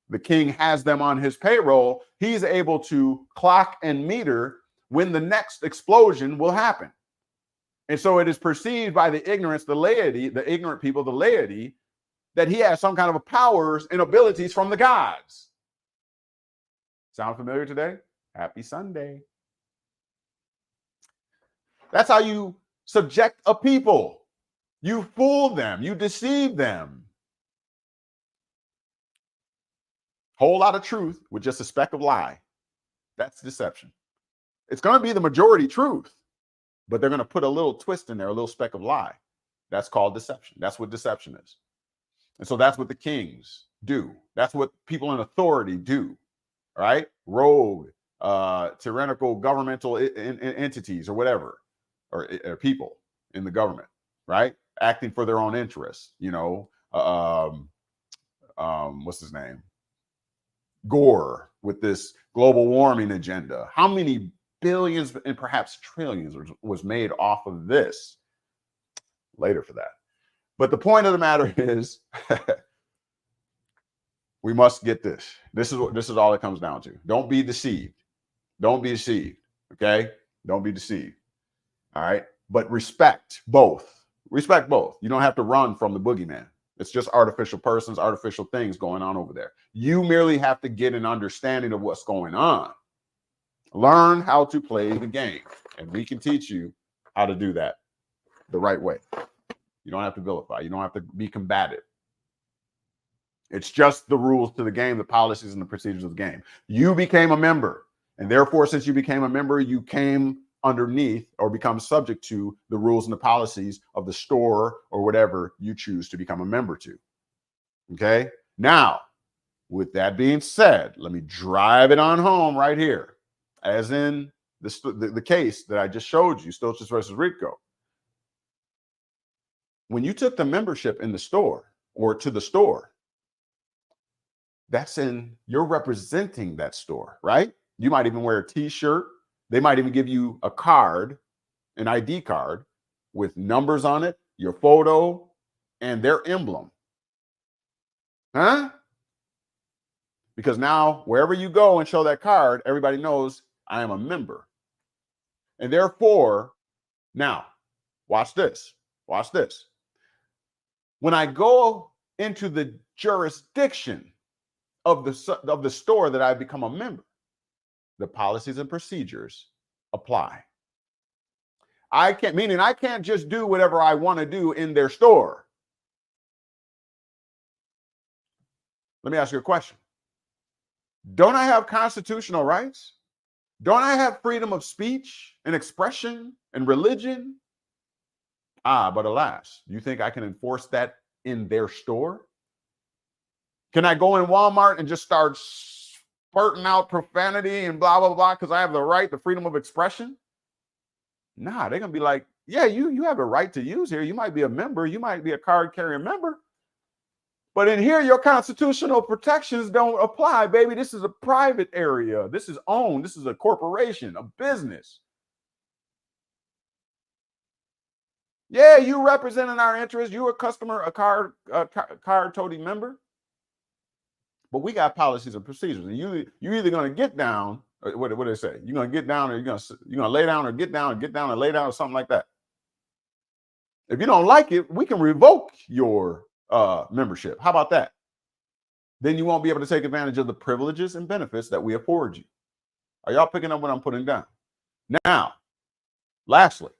the king has them on his payroll, he's able to clock and meter when the next explosion will happen. And so it is perceived by the ignorance, the laity, the ignorant people, the laity, that he has some kind of powers and abilities from the gods. Sound familiar today? Happy Sunday. That's how you subject a people. You fool them. You deceive them. Whole lot of truth with just a speck of lie. That's deception. It's going to be the majority truth, but they're going to put a little twist in there, a little speck of lie. That's called deception. That's what deception is. And so that's what the kings do. That's what people in authority do, right? Rogue, tyrannical governmental entities or whatever, or people in the government, right? Acting for their own interests, what's his name? Gore with this global warming agenda. How many billions and perhaps trillions was made off of this? Later for that. But the point of the matter is we must get this. This is all it comes down to. Don't be deceived. Don't be deceived. Okay? Don't be deceived. All right? But respect both. Respect both. You don't have to run from the boogeyman. It's just artificial persons, artificial things going on over there. You merely have to get an understanding of what's going on. Learn how to play the game. And we can teach you how to do that the right way. You don't have to vilify. You don't have to be combative. It's just the rules to the game, the policies and the procedures of the game. You became a member, and therefore, since you became a member, you came underneath or become subject to the rules and the policies of the store or whatever you choose to become a member to. Okay? Now, with that being said, let me drive it on home right here, as in the case that I just showed you, Stoltzfus versus Ritko. When you took the membership in the store or to the store, you're representing that store, right? You might even wear a t-shirt. They might even give you a card, an ID card with numbers on it, your photo, and their emblem. Huh? Because now wherever you go and show that card, everybody knows I am a member. And therefore, now, watch this. Watch this. When I go into the jurisdiction of the store that I've become a member, the policies and procedures apply. I can't just do whatever I want to do in their store. Let me ask you a question. Don't I have constitutional rights? Don't I have freedom of speech and expression and religion? But alas, you think I can enforce that in their store? Can I go in Walmart and just start spurting out profanity and blah, blah, blah, because I have the right, the freedom of expression? Nah, they're going to be like, yeah, you have a right to use here. You might be a member. You might be a card-carrying member. But in here, your constitutional protections don't apply, baby. This is a private area. This is owned. This is a corporation, a business. Yeah, you representing our interests. You a customer, a card-toting member. But we got policies and procedures, and you're either going to get down. What do they say? You're going to get down, or you're going to lay down, or get down and lay down, or something like that. If you don't like it, we can revoke your membership. How about that? Then you won't be able to take advantage of the privileges and benefits that we afford you. Are y'all picking up what I'm putting down? Now, lastly,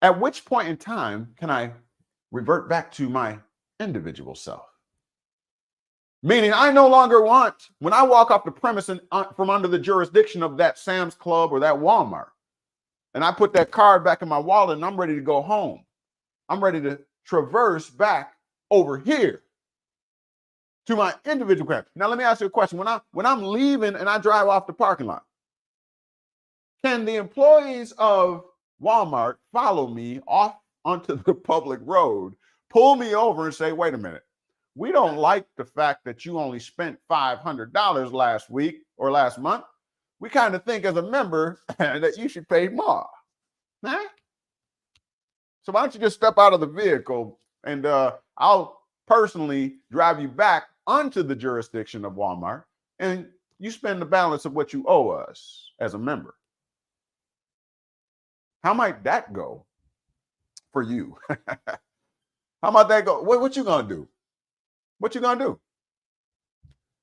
at which point in time can I revert back to my individual self? Meaning I no longer want, when I walk off the premise and from under the jurisdiction of that Sam's Club or that Walmart, and I put that card back in my wallet and I'm ready to go home, I'm ready to traverse back over here to my individual card. Now, let me ask you a question. When I'm leaving and I drive off the parking lot, can the employees of Walmart follow me off onto the public road, pull me over and say, wait a minute, we don't like the fact that you only spent $500 last week or last month. We kind of think as a member that you should pay more. Huh? So why don't you just step out of the vehicle and I'll personally drive you back onto the jurisdiction of Walmart and you spend the balance of what you owe us as a member. How might that go for you? How might that go? What you gonna do? What you gonna do?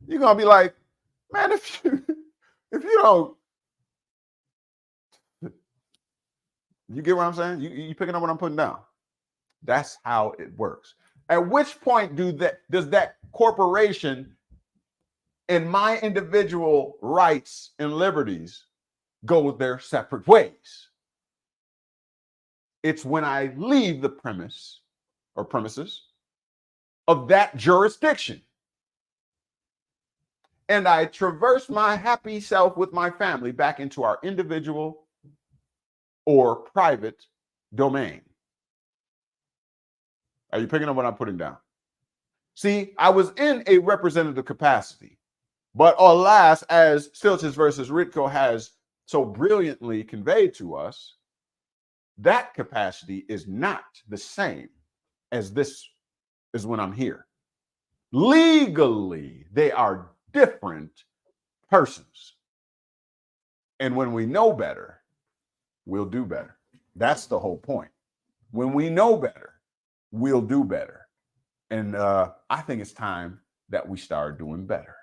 You're gonna be like, man, if you don't, you get what I'm saying? You picking up what I'm putting down? That's how it works. At which point does that corporation and my individual rights and liberties go their separate ways? It's when I leave the premise or premises of that jurisdiction and I traverse my happy self with my family back into our individual or private domain. Are you picking up what I'm putting down? See, I was in a representative capacity, but alas, as Stoltzfus versus Ritko has so brilliantly conveyed to us, that capacity is not the same as this is when I'm here. Legally, they are different persons. And when we know better, we'll do better. That's the whole point. When we know better, we'll do better. And I think it's time that we start doing better.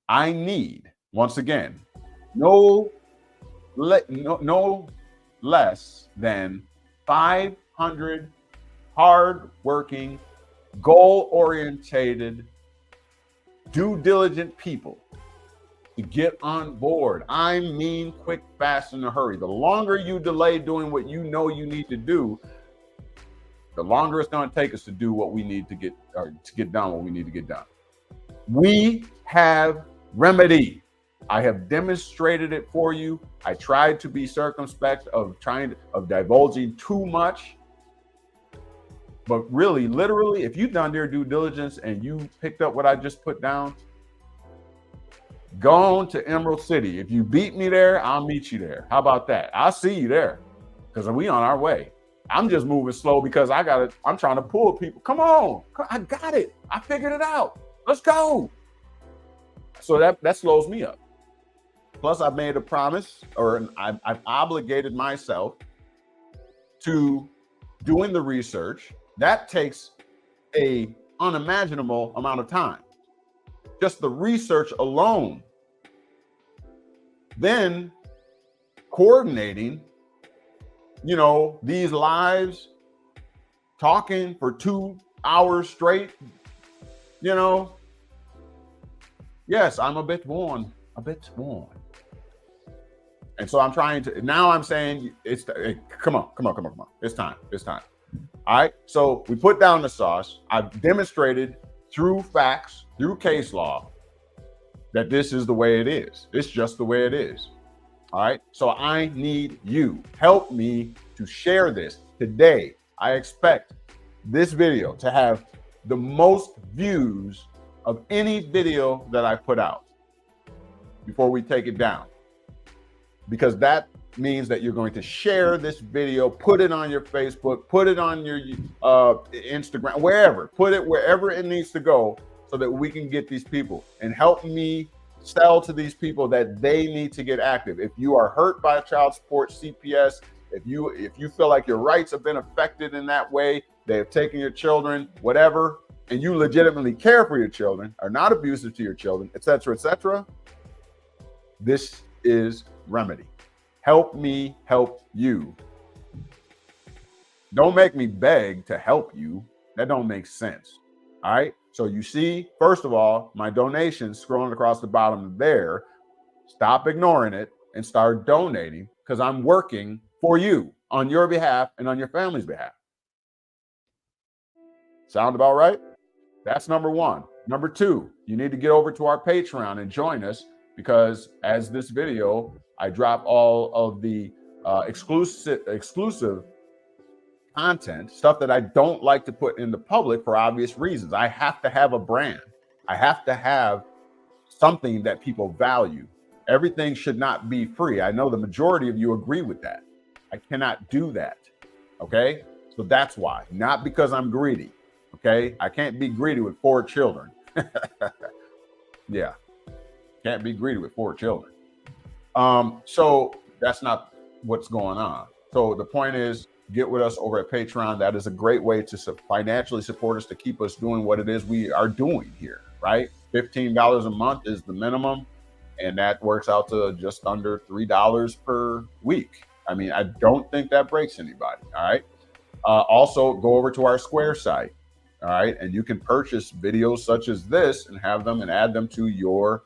I need, once again, no less than 500 hard-working goal-orientated, due diligent people to get on board. I mean quick, fast, in a hurry. The longer you delay doing what you know you need to do, the longer it's going to take us to do what we need to get, or to get done what we need to get done. We have remedy. I have demonstrated it for you. I tried to be circumspect of divulging too much. But really, literally, if you've done your due diligence and you picked up what I just put down, go on to Emerald City. If you beat me there, I'll meet you there. How about that? I'll see you there, because we on our way. I'm just moving slow because I'm trying to pull people. Come on, I got it. I figured it out. Let's go. So that slows me up. Plus, I've made a promise, or I've obligated myself to doing the research. That takes a unimaginable amount of time. Just the research alone. Then coordinating, these lives, talking for 2 hours straight, yes, I'm a bit worn. And so I'm trying to, now I'm saying, come on. It's time. All right. So we put down the sauce. I've demonstrated through facts, through case law, that this is the way it is. It's just the way it is. All right. So I need you. Help me to share this today. I expect this video to have the most views of any video that I put out before we take it down, because that means that you're going to share this video, put it on your Facebook, put it on your Instagram, put it wherever it needs to go, so that we can get these people, and help me sell to these people that they need to get active. If you are hurt by child support, CPS, if you feel like your rights have been affected in that way, they have taken your children, whatever, and you legitimately care for your children, are not abusive to your children, etc., this is remedy. Help me help you. Don't make me beg to help you. That don't make sense. All right. So you see, first of all, my donations scrolling across the bottom there. Stop ignoring it and start donating, because I'm working for you, on your behalf and on your family's behalf. Sound about right? That's number one. Number two, you need to get over to our Patreon and join us, because as this video, I drop all of the exclusive content, stuff that I don't like to put in the public for obvious reasons. I have to have a brand. I have to have something that people value. Everything should not be free. I know the majority of you agree with that. I cannot do that. Okay? So that's why. Not because I'm greedy. Okay? I can't be greedy with 4 children. Yeah. Can't be greedy with 4 children. So that's not what's going on. So the point is, get with us over at Patreon. That is a great way to financially support us, to keep us doing what it is we are doing here, right? $15 a month is the minimum, and that works out to just under $3 per week. I mean, I don't think that breaks anybody, all right? Also, go over to our Square site, all right? And you can purchase videos such as this and have them and add them to your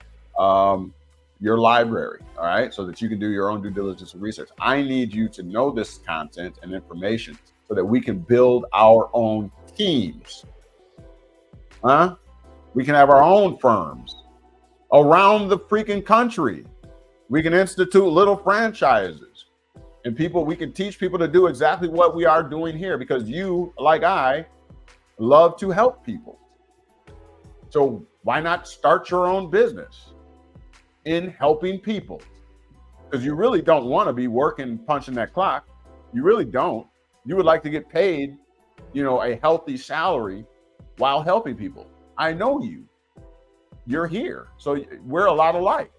library, all right, so that you can do your own due diligence and research. I need you to know this content and information so that we can build our own teams. We can have our own firms around the freaking country. We can institute little franchises, and we can teach people to do exactly what we are doing here, because you, like I, love to help people. So why not start your own business in helping people? Because you really don't want to be working, punching that clock. You really don't. You would like to get paid, a healthy salary while helping people. I know you. You're here. So we're a lot alike.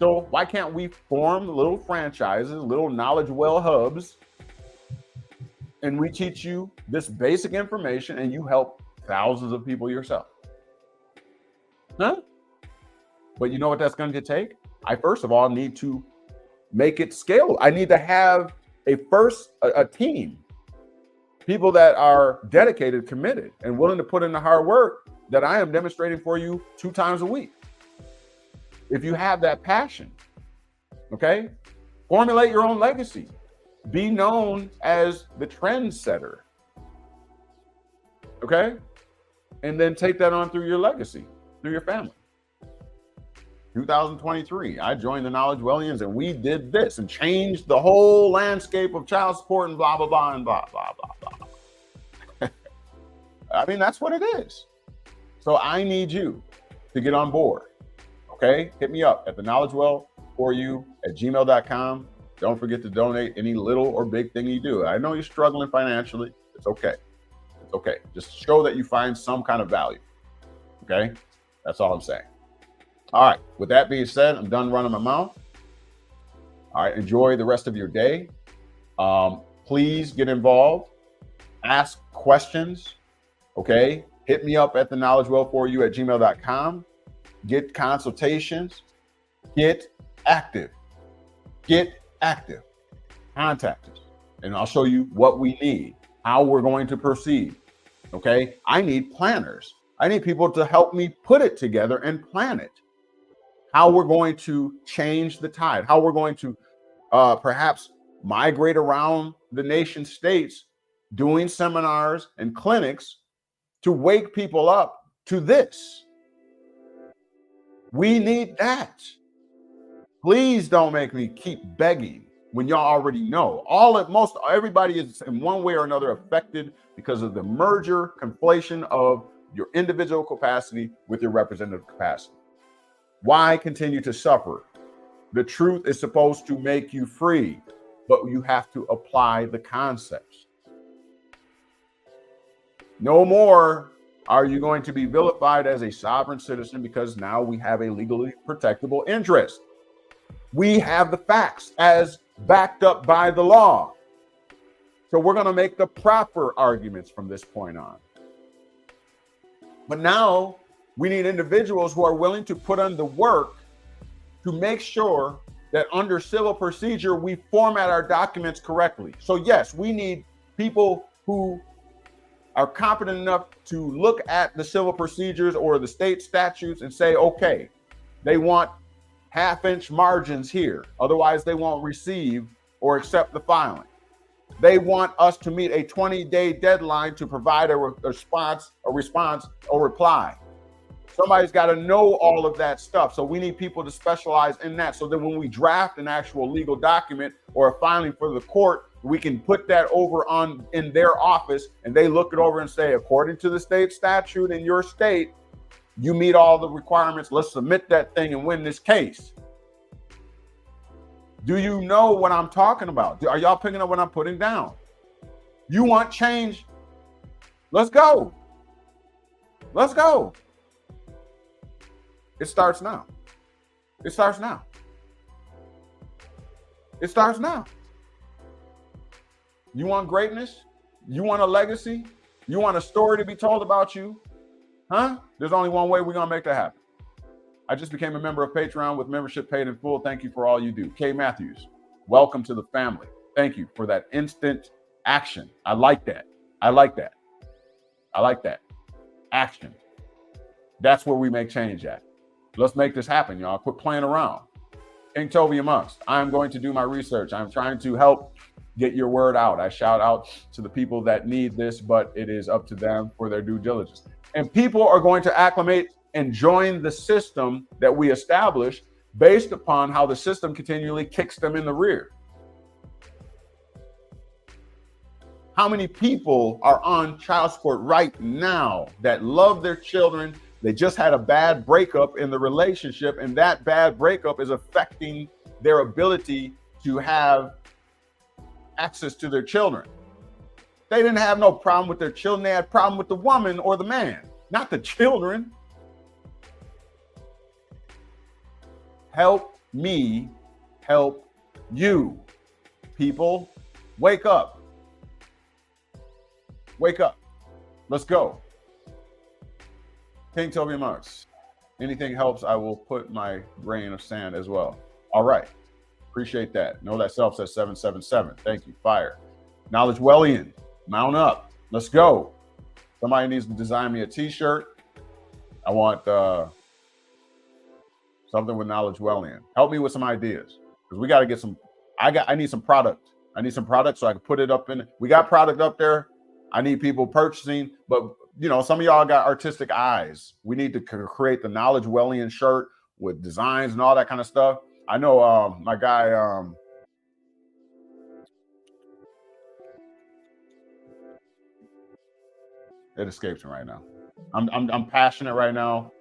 So why can't we form little franchises, little KnowledgeWell hubs, and we teach you this basic information and you help thousands of people yourself? But you know what that's going to take? I first of all need to make it scalable. I need to have a team. People that are dedicated, committed, and willing to put in the hard work that I am demonstrating for you 2 times a week. If you have that passion, okay, formulate your own legacy. Be known as the trendsetter, okay? And then take that on through your legacy, through your family. 2023, I joined the KnowledgeWellians and we did this and changed the whole landscape of child support and blah, blah, blah, and blah, blah, blah, blah. I mean, that's what it is. So I need you to get on board, okay? Hit me up at theknowledgewell4you@gmail.com. Don't forget to donate any little or big thing you do. I know you're struggling financially. It's okay. It's okay. Just show that you find some kind of value, okay? That's all I'm saying. All right, with that being said, I'm done running my mouth. All right, enjoy the rest of your day. Please get involved, ask questions, okay? Hit me up at theknowledgewell4you@gmail.com. Get consultations, get active, contact us, and I'll show you what we need, how we're going to proceed, okay? I need planners. I need people to help me put it together and plan it. How we're going to change the tide, how we're going to perhaps migrate around the nation states, doing seminars and clinics to wake people up to this. We need that. Please don't make me keep begging when y'all already know. Everybody is in one way or another affected because of the merger, conflation of your individual capacity with your representative capacity. Why continue to suffer? The truth is supposed to make you free, but you have to apply the concepts. No more are you going to be vilified as a sovereign citizen because now we have a legally protectable interest. We have the facts as backed up by the law. So we're going to make the proper arguments from this point on. But now we need individuals who are willing to put in the work to make sure that under civil procedure, we format our documents correctly. So yes, we need people who are competent enough to look at the civil procedures or the state statutes and say, okay, they want half-inch margins here. Otherwise, they won't receive or accept the filing. They want us to meet a 20-day deadline to provide a response or reply. Somebody's got to know all of that stuff. So we need people to specialize in that so that when we draft an actual legal document or a filing for the court, we can put that over in their office and they look it over and say, according to the state statute in your state, you meet all the requirements. Let's submit that thing and win this case. Do you know what I'm talking about? Are y'all picking up what I'm putting down? You want change? Let's go. Let's go. It starts now. It starts now. It starts now. You want greatness? You want a legacy? You want a story to be told about you? Huh? There's only one way we're going to make that happen. I just became a member of Patreon with membership paid in full. Thank you for all you do. K. Matthews, welcome to the family. Thank you for that instant action. I like that. I like that. I like that. Action. That's where we make change at. Let's make this happen, y'all. Quit playing around. King Toby amongst. I'm going to do my research. I'm trying to help get your word out. I shout out to the people that need this, but it is up to them for their due diligence. And people are going to acclimate and join the system that we establish based upon how the system continually kicks them in the rear. How many people are on child support right now that love their children? They just had a bad breakup in the relationship, and that bad breakup is affecting their ability to have access to their children. They didn't have no problem with their children. They had a problem with the woman or the man, not the children. Help me help you. People, wake up. Wake up. Let's go. King Toby Marks. Anything helps, I will put my grain of sand as well. All right. Appreciate that. Know that self says 777. Thank you. Fire. KnowledgeWellian. Mount up. Let's go. Somebody needs to design me a t-shirt. I want something with KnowledgeWell in. Help me with some ideas, because we got to get some. I need some product. I need some product so I can put it up in. We got product up there. I need people purchasing, but you know, some of y'all got artistic eyes. We need to create the KnowledgeWellian shirt with designs and all that kind of stuff. I know my guy. It escapes me right now. I'm passionate right now.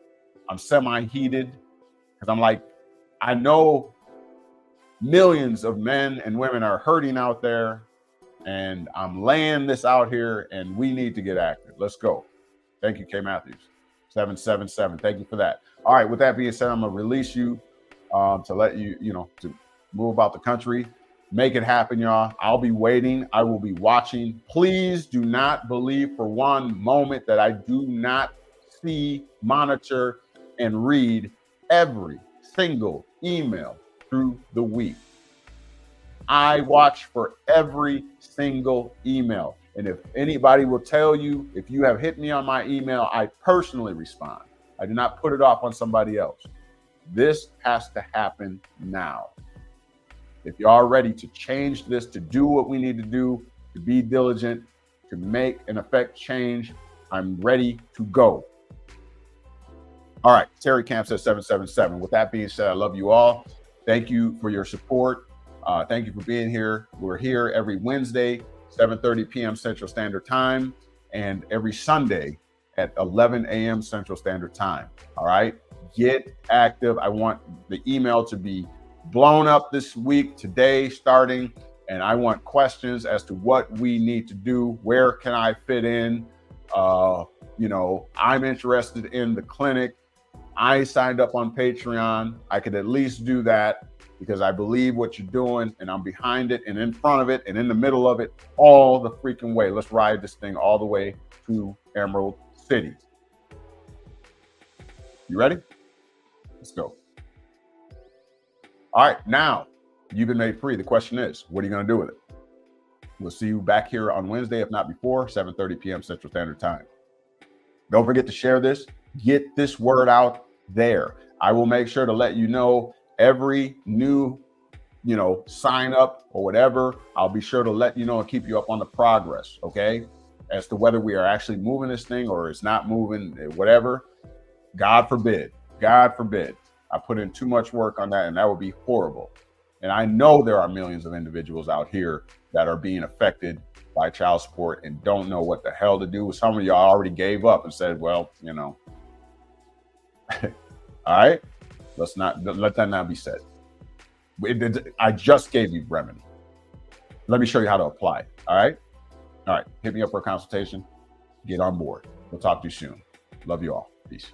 I'm semi-heated because I'm like, I know millions of men and women are hurting out there, and I'm laying this out here, and we need to get active. Let's go. Thank you, K. Matthews. 777. Thank you for that. All right. With that being said, I'm gonna release you to let you, to move about the country. Make it happen, y'all. I'll be waiting. I will be watching. Please do not believe for one moment that I do not see, monitor, and read every single email through the week. I watch for every single email. And if anybody will tell you, if you have hit me on my email, I personally respond. I do not put it off on somebody else. This has to happen now. If you are ready to change this, to do what we need to do, to be diligent, to make and affect change, I'm ready to go. All right, Terry Camp says 777. With that being said, I love you all. Thank you for your support. Thank you for being here. We're here every Wednesday, 7:30 p.m. Central Standard Time, and every Sunday at 11 a.m. Central Standard Time. All right, get active. I want the email to be blown up this week, today, starting, and I want questions as to what we need to do. Where can I fit in? I'm interested in the clinic. I signed up on Patreon. I could at least do that because I believe what you're doing, and I'm behind it and in front of it and in the middle of it all the freaking way. Let's ride this thing all the way to Emerald City. You ready? Let's go. All right, now you've been made free. The question is, what are you going to do with it? We'll see you back here on Wednesday, if not before, 7:30 p.m. Central Standard Time. Don't forget to share this. Get this word out there. I will make sure to let you know every new, sign up or whatever. I'll be sure to let you know and keep you up on the progress, okay? As to whether we are actually moving this thing or it's not moving, whatever. God forbid. God forbid. I put in too much work on that, and that would be horrible. And I know there are millions of individuals out here that are being affected by child support and don't know what the hell to do. Some of y'all already gave up and said, well, all right, let that not be said. I just gave you remedy. Let me show you how to apply it. All right. Hit me up for a consultation. Get on board. We'll talk to you soon. Love you all. Peace.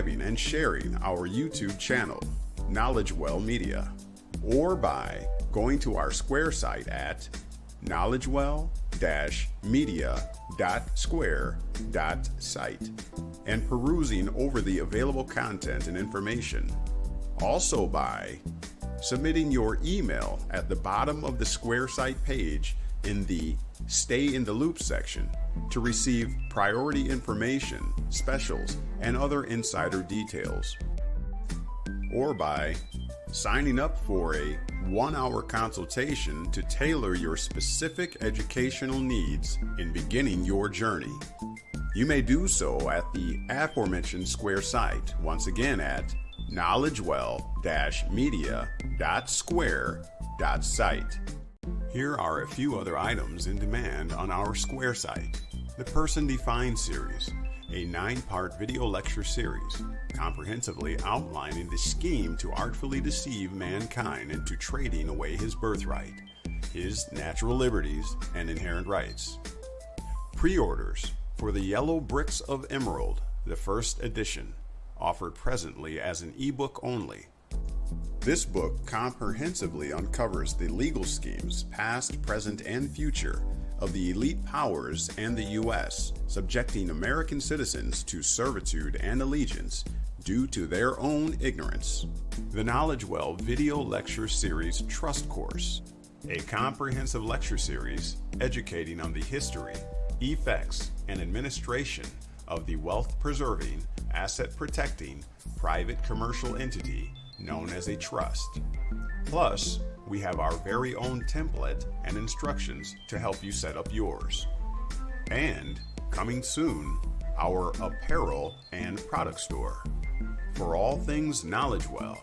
And sharing our YouTube channel, KnowledgeWell Media, or by going to our Square site at knowledgewell-media.square.site and perusing over the available content and information. Also by submitting your email at the bottom of the Square site page in the Stay in the Loop section to receive priority information, specials, and other insider details. Or by signing up for a 1-hour consultation to tailor your specific educational needs in beginning your journey. You may do so at the aforementioned Square site, once again at knowledgewell-media.square.site. Here are a few other items in demand on our Square site. The Person Defined series, a 9-part video lecture series, comprehensively outlining the scheme to artfully deceive mankind into trading away his birthright, his natural liberties, and inherent rights. Pre-orders for The Yellow Bricks of Emerald, the first edition, offered presently as an ebook only. This book comprehensively uncovers the legal schemes, past, present, and future, of the elite powers and the U.S., subjecting American citizens to servitude and allegiance due to their own ignorance. The KnowledgeWell Video Lecture Series Trust Course, a comprehensive lecture series educating on the history, effects, and administration of the wealth-preserving, asset-protecting, private commercial entity known as a trust. Plus, we have our very own template and instructions to help you set up yours. And, coming soon, our apparel and product store for all things KnowledgeWell,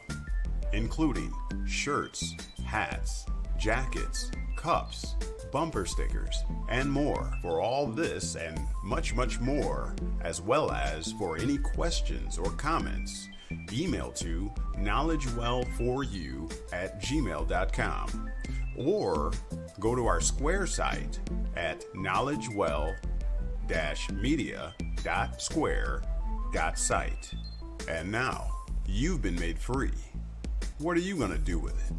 including shirts, hats, jackets, cups, bumper stickers, and more. For all this and much, much more, as well as for any questions or comments, email to knowledgewell4u@gmail.com or go to our Square site at knowledgewell-media.square.site. And now, you've been made free. What are you going to do with it?